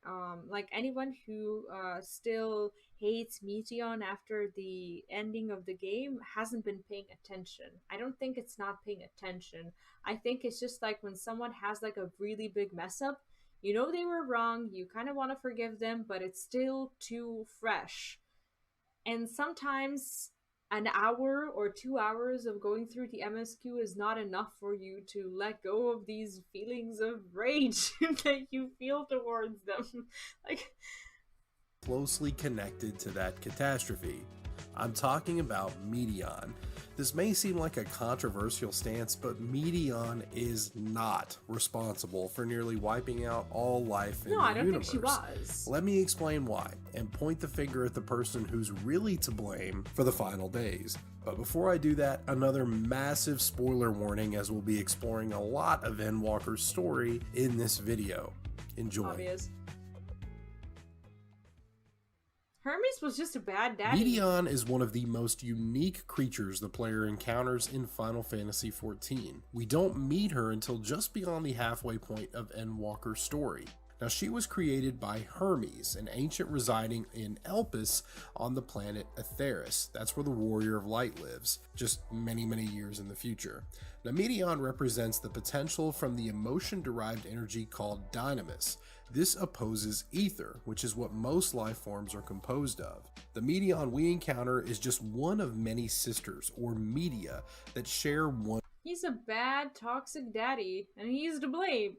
like, anyone who still hates Meteion after the ending of the game hasn't been paying attention. I don't think it's not paying attention. I think it's just like when someone has like a really big mess up, they were wrong, you kind of want to forgive them, but it's still too fresh. And sometimes an hour or 2 hours of going through the MSQ is not enough for you to let go of these feelings of rage that you feel towards them. Like, closely connected to that catastrophe. I'm talking about Meteion. This may seem like a controversial stance, but Meteion is not responsible for nearly wiping out all life in the universe. No, I don't think she was. Let me explain why, and point the finger at the person who's really to blame for the final days. But before I do that, another massive spoiler warning, as we'll be exploring a lot of Endwalker's story in this video. Enjoy. Obvious. Hermes was just a bad daddy. Meteion is one of the most unique creatures the player encounters in Final Fantasy XIV. We don't meet her until just beyond the halfway point of Endwalker's story. Now, she was created by Hermes, an ancient residing in Elpis on the planet Aetheris. That's where the Warrior of Light lives, just many, many years in the future. Now, Meteion represents the potential from the emotion-derived energy called dynamis. This opposes ether, which is what most life forms are composed of. The Medion we encounter is just one of many sisters, or media, that share one He's a bad, toxic daddy, and he's to blame.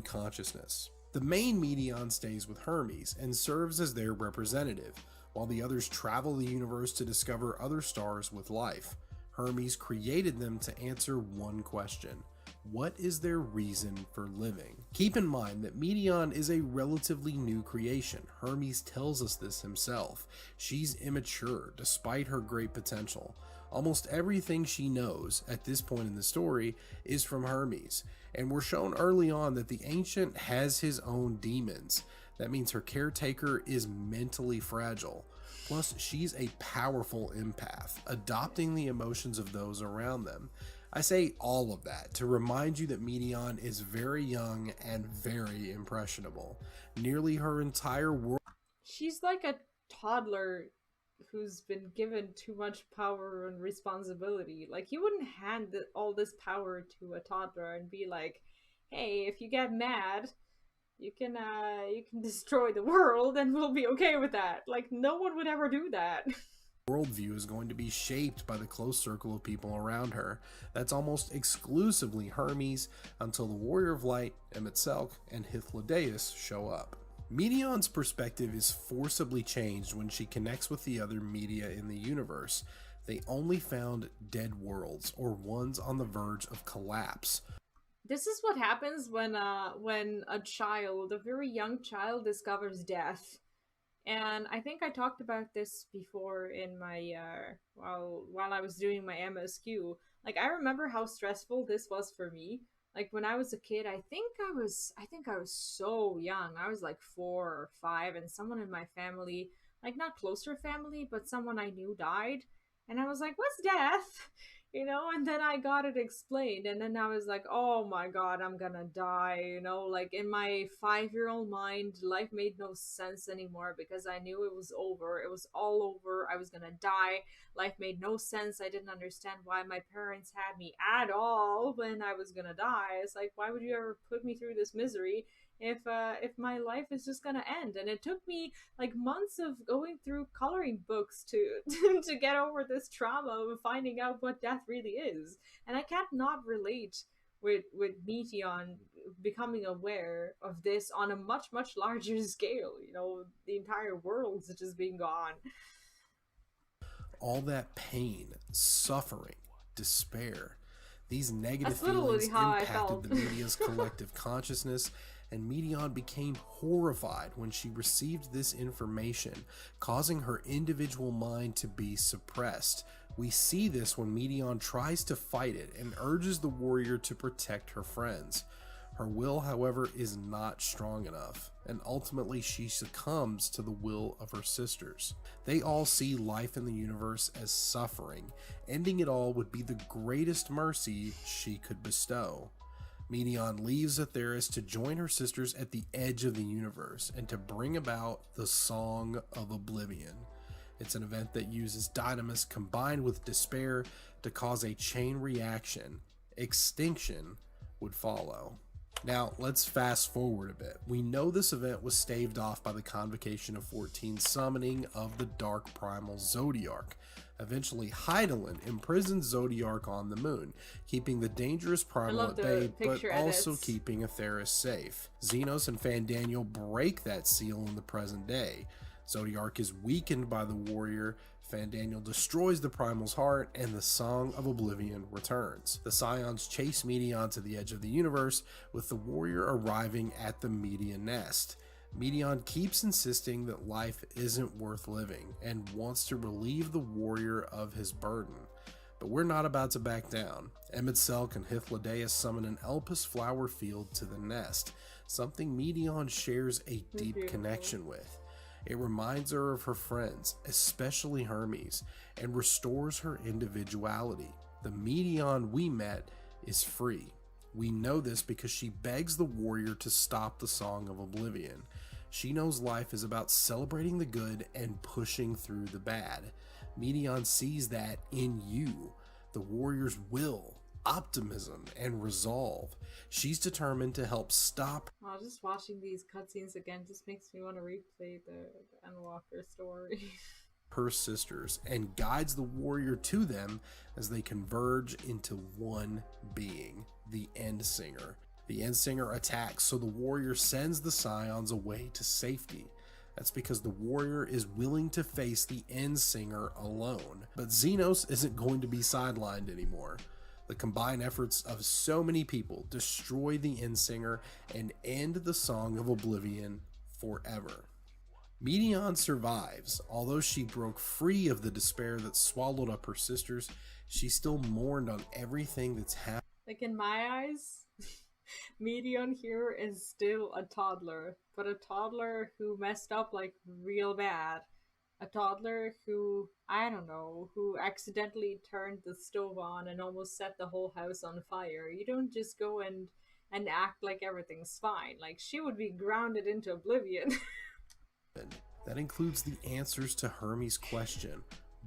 consciousness. The main Medion stays with Hermes and serves as their representative, while the others travel the universe to discover other stars with life. Hermes created them to answer one question: what is their reason for living? Keep in mind that Medion is a relatively new creation. Hermes tells us this himself. She's immature despite her great potential. Almost everything she knows at this point in the story is from Hermes, and we're shown early on that the Ancient has his own demons. That means her caretaker is mentally fragile. Plus, she's a powerful empath, adopting the emotions of those around them. I say all of that to remind you that Medion is very young and very impressionable. Nearly her entire world. She's like a toddler who's been given too much power and responsibility. Like, you wouldn't hand all this power to a toddler and be like, hey, if you get mad, you can destroy the world and we'll be okay with that. Like, no one would ever do that. Worldview is going to be shaped by the close circle of people around her. That's almost exclusively Hermes until the Warrior of Light, Emet-Selch, and Hythlodaeus show up. Medion's perspective is forcibly changed when she connects with the other media in the universe. They only found dead worlds, or ones on the verge of collapse. This is what happens when a child, a very young child, discovers death. And I think I talked about this before in my while I was doing my MSQ. Like, I remember how stressful this was for me. Like, when I was a kid, I think I was so young. I was like 4 or 5, and someone in my family, like, not closer family, but someone I knew died. And I was like, what's death? You know, and then I got it explained, and then I was like, oh my god, I'm gonna die, you know, like, in my 5-year-old mind, life made no sense anymore because I knew it was over, it was all over, I was gonna die, life made no sense, I didn't understand why my parents had me at all when I was gonna die. It's like, why would you ever put me through this misery if my life is just gonna end? And it took me like months of going through coloring books to to get over this trauma of finding out what death really is. And I can't not relate with Meteon becoming aware of this on a much larger scale. You know, the entire world's just being gone. All that pain, suffering, despair, these negative feelings impacted the media's collective consciousness, and Medion became horrified when she received this information, causing her individual mind to be suppressed. We see this when Medion tries to fight it and urges the warrior to protect her friends. Her will, however, is not strong enough, and ultimately she succumbs to the will of her sisters. They all see life in the universe as suffering. Ending it all would be the greatest mercy she could bestow. Medion leaves Atheris to join her sisters at the edge of the universe and to bring about the Song of Oblivion. It's an event that uses Dynamis combined with despair to cause a chain reaction. Extinction would follow. Now, let's fast forward a bit. We know this event was staved off by the Convocation of 14 summoning of the Dark Primal Zodiarch. Eventually, Hydaelyn imprisoned Zodiarch on the moon, keeping the dangerous primal at bay, but also keeping Atheris safe. Xenos and Fandaniel break that seal in the present day. Zodiarch is weakened by the warrior, Fandaniel destroys the primal's heart, and the Song of Oblivion returns. The Scions chase Medion to the edge of the universe, with the warrior arriving at the Median nest. Medion keeps insisting that life isn't worth living, and wants to relieve the warrior of his burden. But we're not about to back down. Emet-Selch and Hythlodaeus summon an Elpis flower field to the nest, something Medion shares a deep connection with. It reminds her of her friends, especially Hermes, and restores her individuality. The Medion we met is free. We know this because she begs the warrior to stop the Song of Oblivion. She knows life is about celebrating the good and pushing through the bad. Medion sees that in you. The warrior's will, optimism and resolve. She's determined to help stop just watching these cutscenes again just makes me want to replay the Endwalker story. her sisters and guides the warrior to them as they converge into one being, the End Singer. The End Singer attacks, so the warrior sends the Scions away to safety. That's because the warrior is willing to face the End Singer alone. But Xenos isn't going to be sidelined anymore. The combined efforts of so many people destroy the End Singer and end the Song of Oblivion forever. Medion survives. Although she broke free of the despair that swallowed up her sisters, she still mourned on everything that's happened. Like, in my eyes, Medion here is still a toddler, but a toddler who messed up like real bad. A toddler who, I don't know, who accidentally turned the stove on and almost set the whole house on fire. You don't just go and act like everything's fine. Like, she would be grounded into oblivion. That includes the answers to Hermes' question,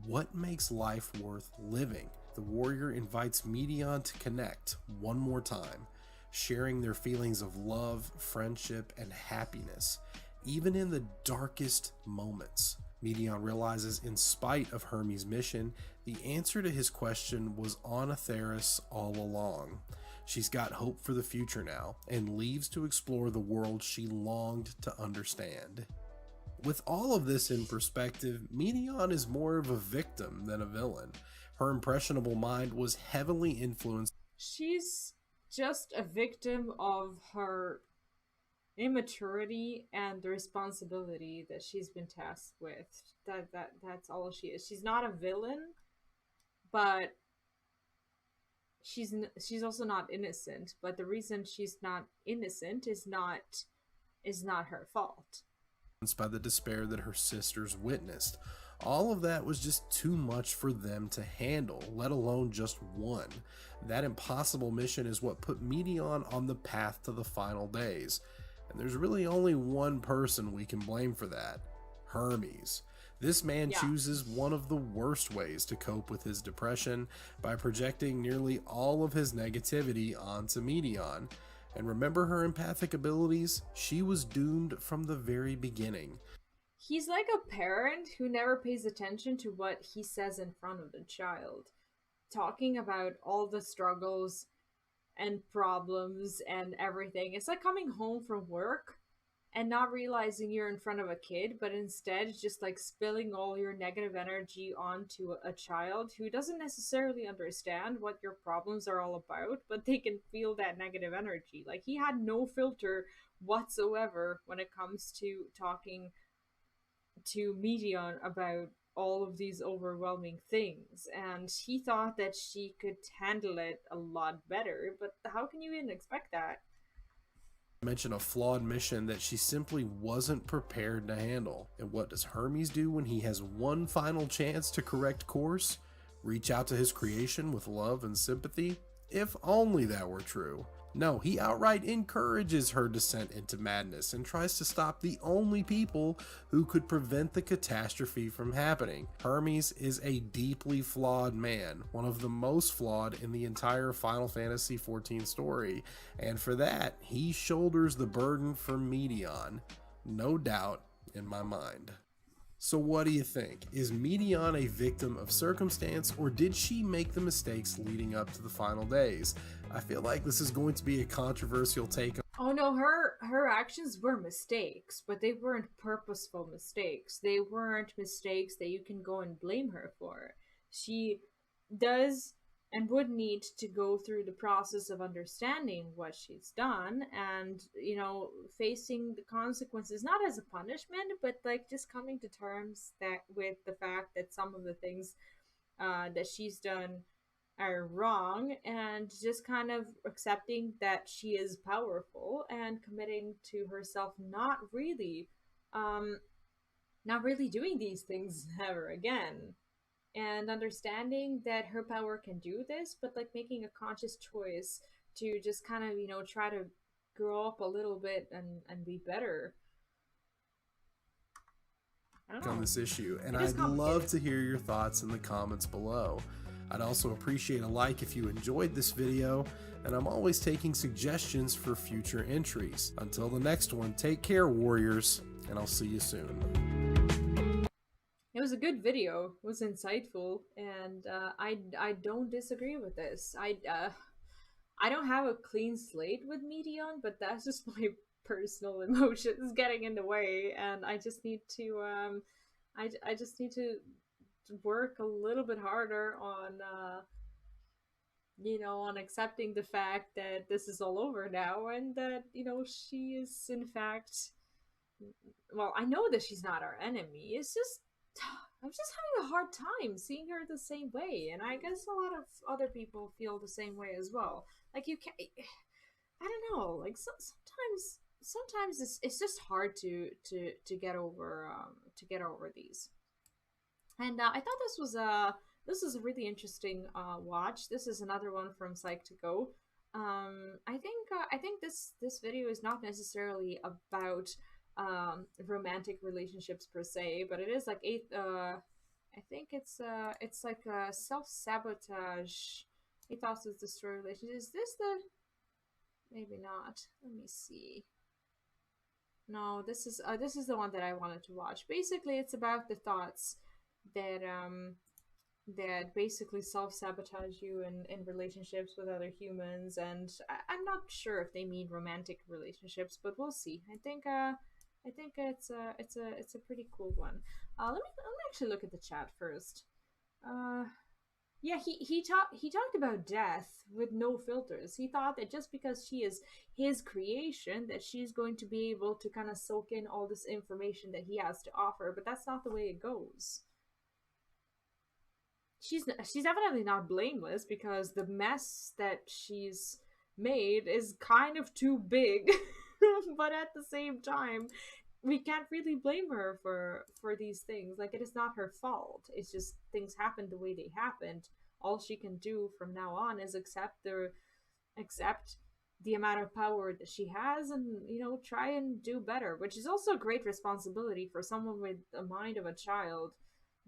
what makes life worth living? The warrior invites Medion to connect one more time, sharing their feelings of love, friendship, and happiness, even in the darkest moments. Medion realizes, in spite of Hermes' mission, the answer to his question was on Atheris all along. She's got hope for the future now, and leaves to explore the world she longed to understand. With all of this in perspective, Medion is more of a victim than a villain. Her impressionable mind was heavily influenced. She's just a victim of her immaturity and the responsibility that she's been tasked with. That's all she is. She's not a villain, but she's also not innocent. But the reason she's not innocent is not her fault. By the despair that her sisters witnessed. All of that was just too much for them to handle, let alone just one. That impossible mission is what put Medion on the path to the final days. And there's really only one person we can blame for that: Hermes. This man chooses one of the worst ways to cope with his depression by projecting nearly all of his negativity onto Medion. And remember her empathic abilities? She was doomed from the very beginning. He's like a parent who never pays attention to what he says in front of the child. Talking about all the struggles and problems and everything. It's like coming home from work and not realizing you're in front of a kid, but instead just like spilling all your negative energy onto a child who doesn't necessarily understand what your problems are all about, but they can feel that negative energy. Like, he had no filter whatsoever when it comes to talking to Medion about all of these overwhelming things, and he thought that she could handle it a lot better, but how can you even expect that? Mention a flawed mission that she simply wasn't prepared to handle. And what does Hermes do when he has one final chance to correct course? Reach out to his creation with love and sympathy? If only that were true. No, he outright encourages her descent into madness and tries to stop the only people who could prevent the catastrophe from happening. Hermes is a deeply flawed man, one of the most flawed in the entire Final Fantasy XIV story, and for that, he shoulders the burden for Medion. No doubt in my mind. So what do you think? Is Medion a victim of circumstance, or did she make the mistakes leading up to the final days? I feel like this is going to be a controversial take. Oh no, her actions were mistakes, but they weren't purposeful mistakes. They weren't mistakes that you can go and blame her for. She does and would need to go through the process of understanding what she's done and, you know, facing the consequences, not as a punishment, but like just coming to terms with the fact that some of the things that she's done are wrong, and just kind of accepting that she is powerful and committing to herself not really doing these things ever again. And understanding that her power can do this, but like making a conscious choice to just kind of, you know, try to grow up a little bit and be better. I don't know. On this issue, and I'd love to hear your thoughts in the comments below. I'd also appreciate a like if you enjoyed this video, and I'm always taking suggestions for future entries. Until the next one, take care, warriors, and I'll see you soon. It was a good video. It was insightful, and I don't disagree with this. I don't have a clean slate with Medion, but that's just my personal emotions getting in the way, and I just need to I just need to work a little bit harder on you know, on accepting the fact that this is all over now, and that, you know, she is in fact, well, I know that she's not our enemy. It's just I'm just having a hard time seeing her the same way, and I guess a lot of other people feel the same way as well. Like, you can't, I don't know, like sometimes it's just hard to get over these. And I thought this was a really interesting watch. This is another one from Psych2Go. I think this video is not necessarily about romantic relationships per se, but it is like I think it's like a self-sabotage. 8 thoughts of destroy relationship. Is this the, maybe not, let me see. No, this is the one that I wanted to watch. Basically, it's about the thoughts that that basically self-sabotage you in relationships with other humans, and I'm not sure if they mean romantic relationships, but we'll see. I think it's a pretty cool one. Let me actually look at the chat first. Yeah, he talked about death with no filters. He thought that just because she is his creation, that she's going to be able to kind of soak in all this information that he has to offer, but that's not the way it goes. She's definitely not blameless, because the mess that she's made is kind of too big. But at the same time, we can't really blame her for these things. Like, it is not her fault. It's just things happened the way they happened. All she can do from now on is accept the amount of power that she has, and, you know, try and do better, which is also a great responsibility for someone with the mind of a child.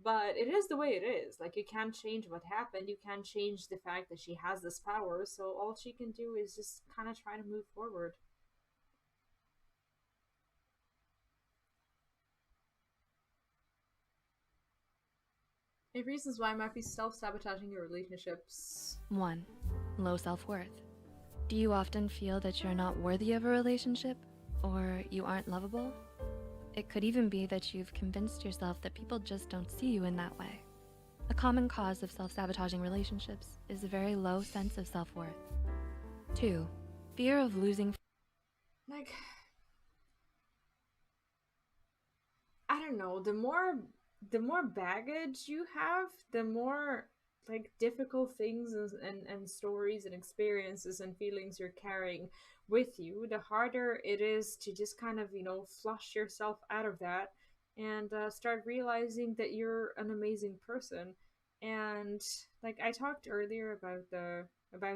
But it is the way it is. Like, you can't change what happened. You can't change the fact that she has this power. So all she can do is just kind of try to move forward. Any reasons why I might be self-sabotaging your relationships? 1. Low self-worth. Do you often feel that you're not worthy of a relationship? Or you aren't lovable? It could even be that you've convinced yourself that people just don't see you in that way. A common cause of self-sabotaging relationships is a very low sense of self-worth. 2. Fear of losing. Like, I don't know, the more baggage you have, the more like difficult things and stories and experiences and feelings you're carrying with you, the harder it is to just kind of, you know, flush yourself out of that and start realizing that you're an amazing person. And like I talked earlier about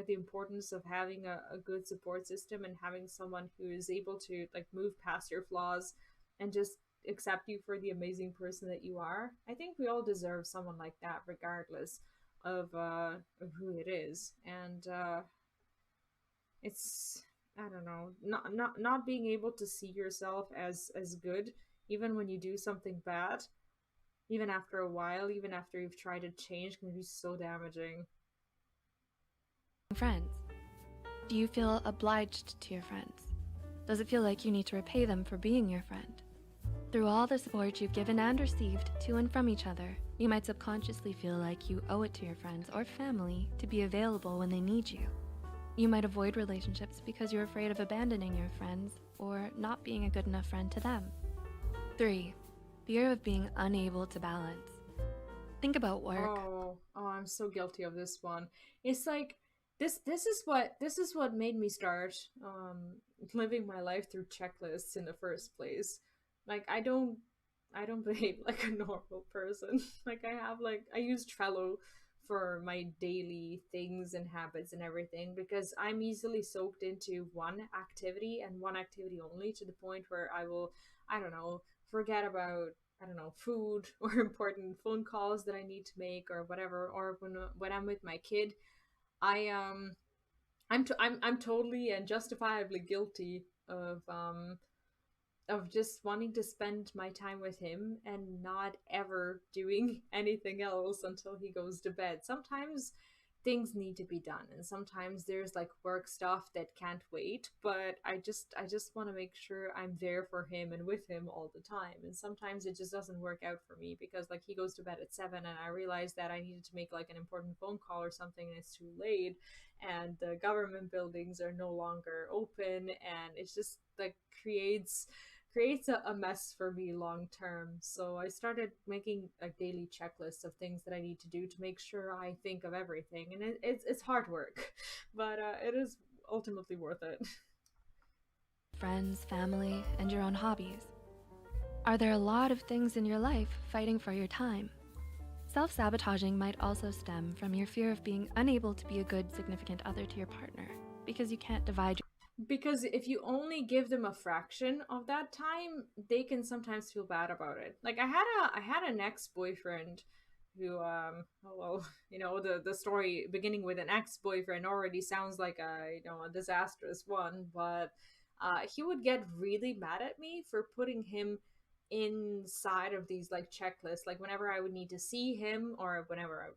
the importance of having a good support system and having someone who is able to like move past your flaws and just accept you for the amazing person that you are. I think we all deserve someone like that, regardless of who it is. And it's, I don't know, not being able to see yourself as good, even when you do something bad, even after a while, even after you've tried to change, can be so damaging. Friends. Do you feel obliged to your friends? Does it feel like you need to repay them for being your friend? Through all the support you've given and received to and from each other, you might subconsciously feel like you owe it to your friends or family to be available when they need you. You might avoid relationships because you're afraid of abandoning your friends or not being a good enough friend to them. 3. Fear of being unable to balance. Think about work. Oh, I'm so guilty of this one. It's like this is what made me start living my life through checklists in the first place. Like, I don't behave like a normal person. Like, I use Trello for my daily things and habits and everything, because I'm easily soaked into one activity and one activity only, to the point where I will, I don't know, forget about I don't know, food or important phone calls that I need to make or whatever, or when I'm with my kid, I I'm totally and justifiably guilty of just wanting to spend my time with him and not ever doing anything else until he goes to bed. Sometimes things need to be done, and sometimes there's like work stuff that can't wait, but I just want to make sure I'm there for him and with him all the time. And sometimes it just doesn't work out for me because like he goes to bed at 7 and I realize that I needed to make like an important phone call or something and it's too late, and the government buildings are no longer open, and it's just like creates a mess for me long term. So I started making like daily checklists of things that I need to do to make sure I think of everything, and it's hard work, but it is ultimately worth it. Friends, family, and your own hobbies. Are there a lot of things in your life fighting for your time? Self-sabotaging might also stem from your fear of being unable to be a good significant other to your partner because you can't divide Because if you only give them a fraction of that time, they can sometimes feel bad about it. Like I had an ex-boyfriend who oh, well, you know, the story beginning with an ex-boyfriend already sounds like a disastrous one, but he would get really mad at me for putting him inside of these like checklists. Like whenever I would need to see him, or whenever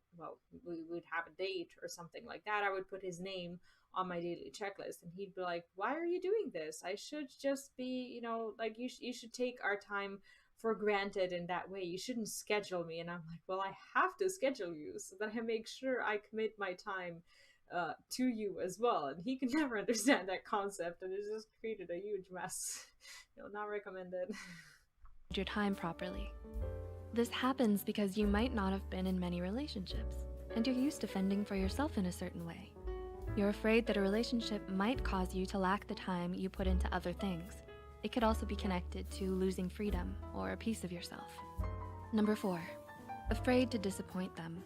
we would have a date or something like that, I would put his name on my daily checklist, and he'd be like, why are you doing this? I should just be, like you should take our time for granted in that way. You shouldn't schedule me. And I'm like, well, I have to schedule you so that I make sure I commit my time to you as well. And he can never understand that concept, and it just created a huge mess. Not recommended. your time properly. This happens because you might not have been in many relationships, and you're used to fending for yourself in a certain way. You're afraid that a relationship might cause you to lack the time you put into other things. It could also be connected to losing freedom or a piece of yourself. Number 4, afraid to disappoint them.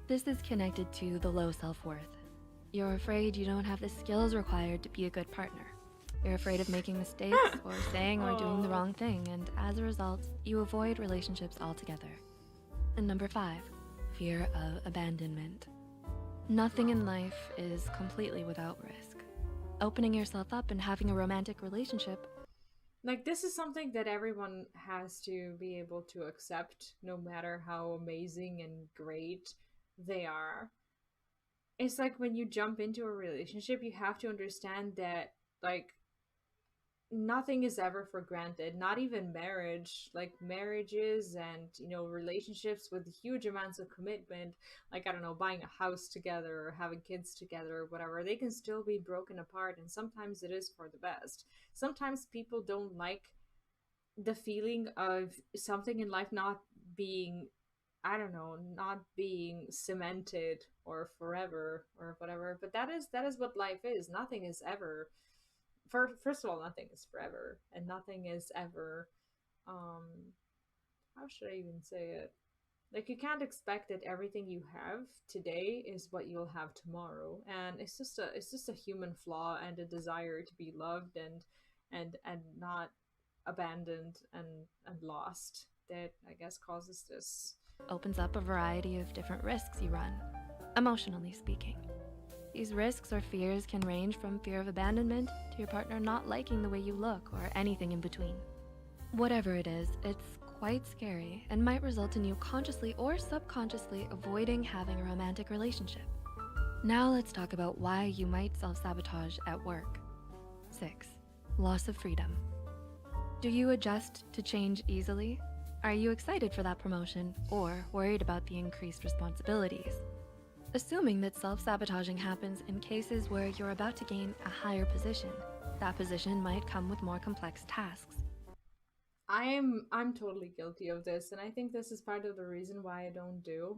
This is connected to the low self-worth. You're afraid you don't have the skills required to be a good partner. You're afraid of making mistakes or saying or doing the wrong thing, and as a result, you avoid relationships altogether. And number 5, fear of abandonment. Nothing in life is completely without risk. Opening yourself up and having a romantic relationship, like, this is something that everyone has to be able to accept, no matter how amazing and great they are. It's like when you jump into a relationship, you have to understand that, like, nothing is ever for granted, not even marriage. Like, marriages and relationships with huge amounts of commitment, like, I don't know, buying a house together or having kids together or whatever, they can still be broken apart, and sometimes it is for the best. Sometimes people don't like the feeling of something in life not being, I don't know, not being cemented or forever or whatever, but that is what life is. Nothing is ever, first of all, nothing is forever, and nothing is ever, how should I even say it? Like, you can't expect that everything you have today is what you'll have tomorrow, and it's just a human flaw and a desire to be loved and not abandoned and lost that I guess causes this. opens up a variety of different risks you run, emotionally speaking. These risks or fears can range from fear of abandonment to your partner not liking the way you look or anything in between. Whatever it is, it's quite scary and might result in you consciously or subconsciously avoiding having a romantic relationship. Now let's talk about why you might self-sabotage at work. 6, loss of freedom. Do you adjust to change easily? Are you excited for that promotion or worried about the increased responsibilities? Assuming that self-sabotaging happens in cases where you're about to gain a higher position, that position might come with more complex tasks. I'm totally guilty of this, and I think this is part of the reason why I don't do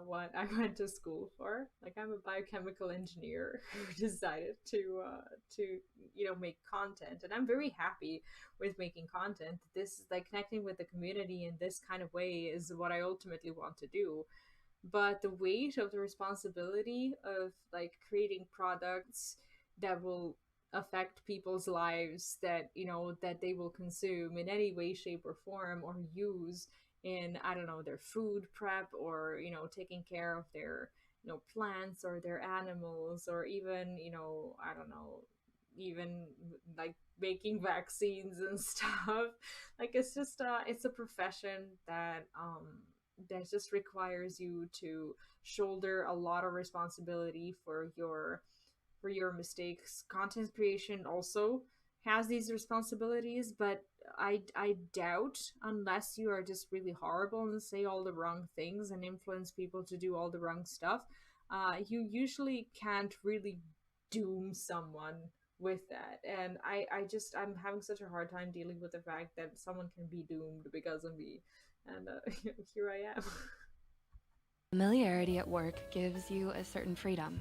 what I went to school for. Like, I'm a biochemical engineer who decided to make content, and I'm very happy with making content. This is like connecting with the community in this kind of way is what I ultimately want to do. But the weight of the responsibility of like creating products that will affect people's lives that, you know, that they will consume in any way, shape, or form, or use in, I don't know, their food prep, or, you know, taking care of their, you know, plants or their animals, or even, you know, I don't know, even like making vaccines and stuff. Like, it's just it's a profession that that just requires you to shoulder a lot of responsibility for your mistakes. Content creation also has these responsibilities, but I doubt, unless you are just really horrible and say all the wrong things and influence people to do all the wrong stuff, you usually can't really doom someone with that. And I'm having such a hard time dealing with the fact that someone can be doomed because of me. And here I am. Familiarity at work gives you a certain freedom.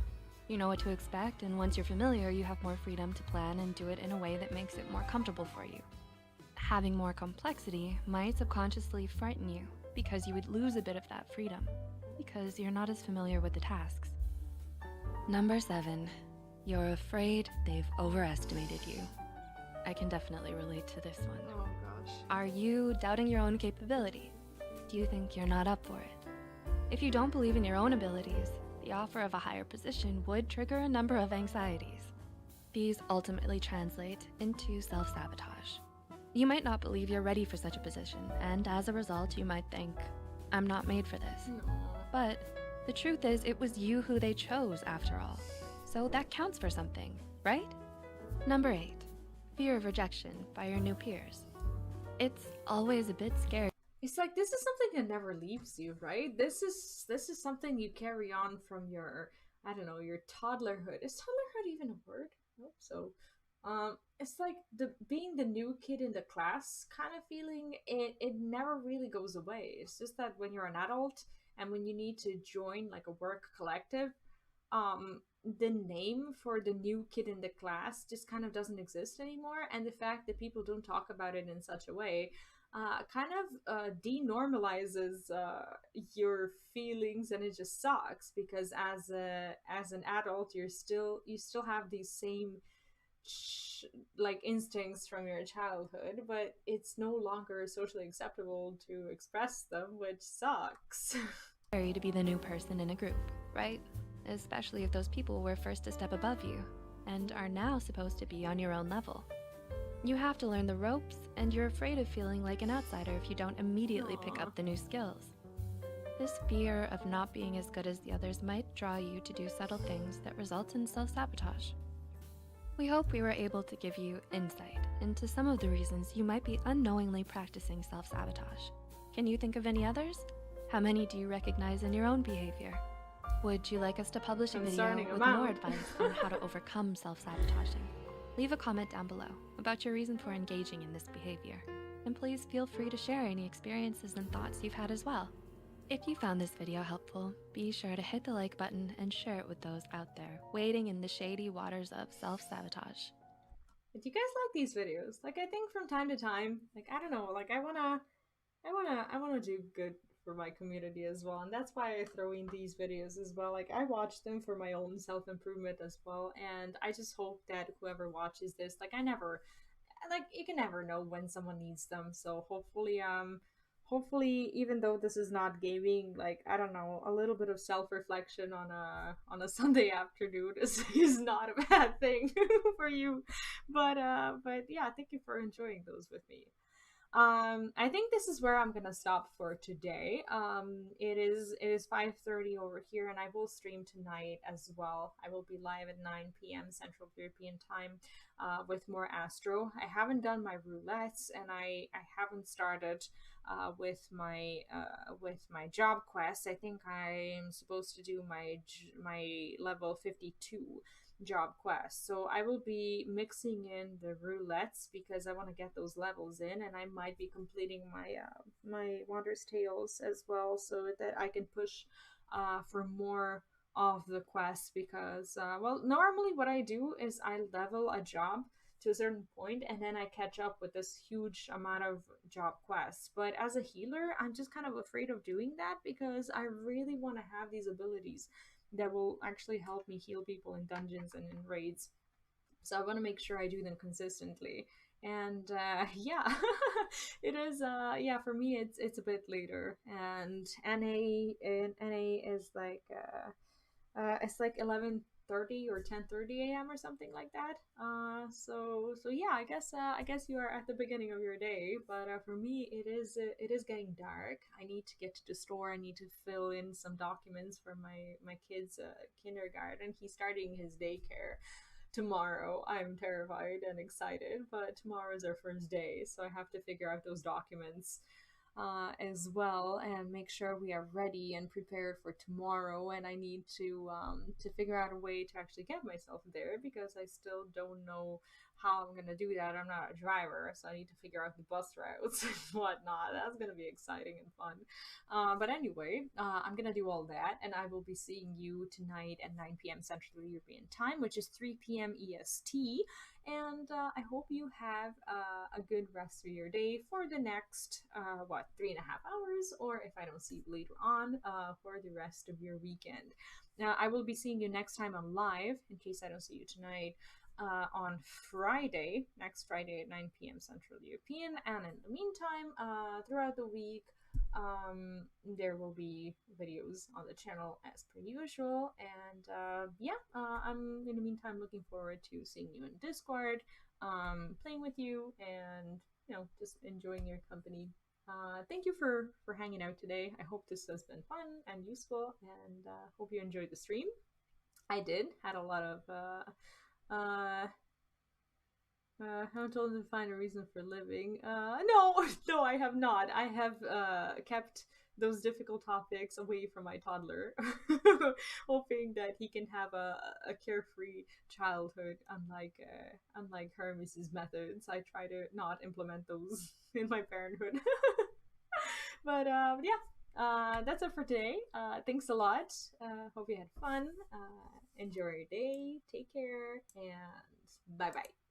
You know what to expect, and once you're familiar, you have more freedom to plan and do it in a way that makes it more comfortable for you. Having more complexity might subconsciously frighten you, because you would lose a bit of that freedom, because you're not as familiar with the tasks. Number 7, you're afraid they've overestimated you. I can definitely relate to this one. Oh gosh. Are you doubting your own capability? Do you think you're not up for it? If you don't believe in your own abilities, the offer of a higher position would trigger a number of anxieties. These ultimately translate into self-sabotage. You might not believe you're ready for such a position, and as a result, you might think, I'm not made for this. But the truth is, it was you who they chose after all. So that counts for something, right? Number 8, fear of rejection by your new peers. It's always a bit scary. It's like, this is something that never leaves you, right? This is something you carry on from your, I don't know, your toddlerhood. Is toddlerhood even a word? I hope so. It's like being the new kid in the class kind of feeling. It never really goes away. It's just that when you're an adult and when you need to join like a work collective, the name for the new kid in the class just kind of doesn't exist anymore. And the fact that people don't talk about it in such a way kind of denormalizes your feelings, and it just sucks, because as an adult, you still have these same like instincts from your childhood, but it's no longer socially acceptable to express them, which sucks. Scary to be the new person in a group, right? Especially if those people were first a step above you and are now supposed to be on your own level. You have to learn the ropes, and you're afraid of feeling like an outsider if you don't immediately pick up the new skills. This fear of not being as good as the others might draw you to do subtle things that result in self-sabotage. We hope we were able to give you insight into some of the reasons you might be unknowingly practicing self-sabotage. Can you think of any others? How many do you recognize in your own behavior? Would you like us to publish a video with more advice on how to overcome self-sabotaging? Leave a comment down below about your reason for engaging in this behavior, and please feel free to share any experiences and thoughts you've had as well. If you found this video helpful, be sure to hit the like button and share it with those out there wading in the shady waters of self-sabotage. Do you guys like these videos? Like, I think from time to time, like, I don't know, like, I wanna do good for my community as well, and that's why I throw in these videos as well. Like, I watch them for my own self-improvement as well, and I just hope that whoever watches this, like, you can never know when someone needs them. So hopefully, even though this is not gaming, like, I don't know, a little bit of self-reflection on a Sunday afternoon is not a bad thing for you. But yeah, thank you for enjoying those with me. I think this is where I'm gonna stop for today. It is 5:30 over here, and I will stream tonight as well. I will be live at 9 p.m. Central European time with more Astro. I haven't done my roulettes, and I haven't started with my job quest. I think I'm supposed to do my level 52 job quest, so I will be mixing in the roulettes because I want to get those levels in, and I might be completing my Wander's Tales as well, so that I can push for more of the quest, because well, normally what I do is I level a job to a certain point, and then I catch up with this huge amount of job quests. But as a healer, I'm just kind of afraid of doing that, because I really want to have these abilities that will actually help me heal people in dungeons and in raids. So I want to make sure I do them consistently. And yeah, it is. Yeah, for me, it's a bit later. And NA is like it's like 11:30 or 10:30 a.m. or something like that. So yeah, I guess you are at the beginning of your day, but for me, it is getting dark. I need to get to the store. I need to fill in some documents for my kid's kindergarten. He's starting his daycare tomorrow. I'm terrified and excited, but tomorrow is our first day, so I have to figure out those documents as well and make sure we are ready and prepared for tomorrow. And I need to figure out a way to actually get myself there because I still don't know how I'm gonna do that. I'm not a driver, so I need to figure out the bus routes and whatnot. That's gonna be exciting and fun. But anyway, I'm gonna do all that, and I will be seeing you tonight at 9 p.m. Central European Time, which is 3 p.m. EST. And I hope you have a good rest of your day for the next 3.5 hours, or if I don't see you later on, for the rest of your weekend. Now, I will be seeing you next time on live, in case I don't see you tonight, on Friday, next Friday at 9 p.m. Central European. And in the meantime, throughout the week, there will be videos on the channel as per usual. And yeah, I'm in the meantime looking forward to seeing you in Discord, playing with you, and just enjoying your company. Thank you for hanging out today. I hope this has been fun and useful, and hope you enjoyed the stream. I did. Had a lot of haven't told him to find a reason for living. No, I have not. I have kept those difficult topics away from my toddler, hoping that he can have a carefree childhood, unlike her Mrs. Methods. I try to not implement those in my parenthood. But yeah, that's it for today. Thanks a lot. Hope you had fun. Enjoy your day. Take care, and bye bye.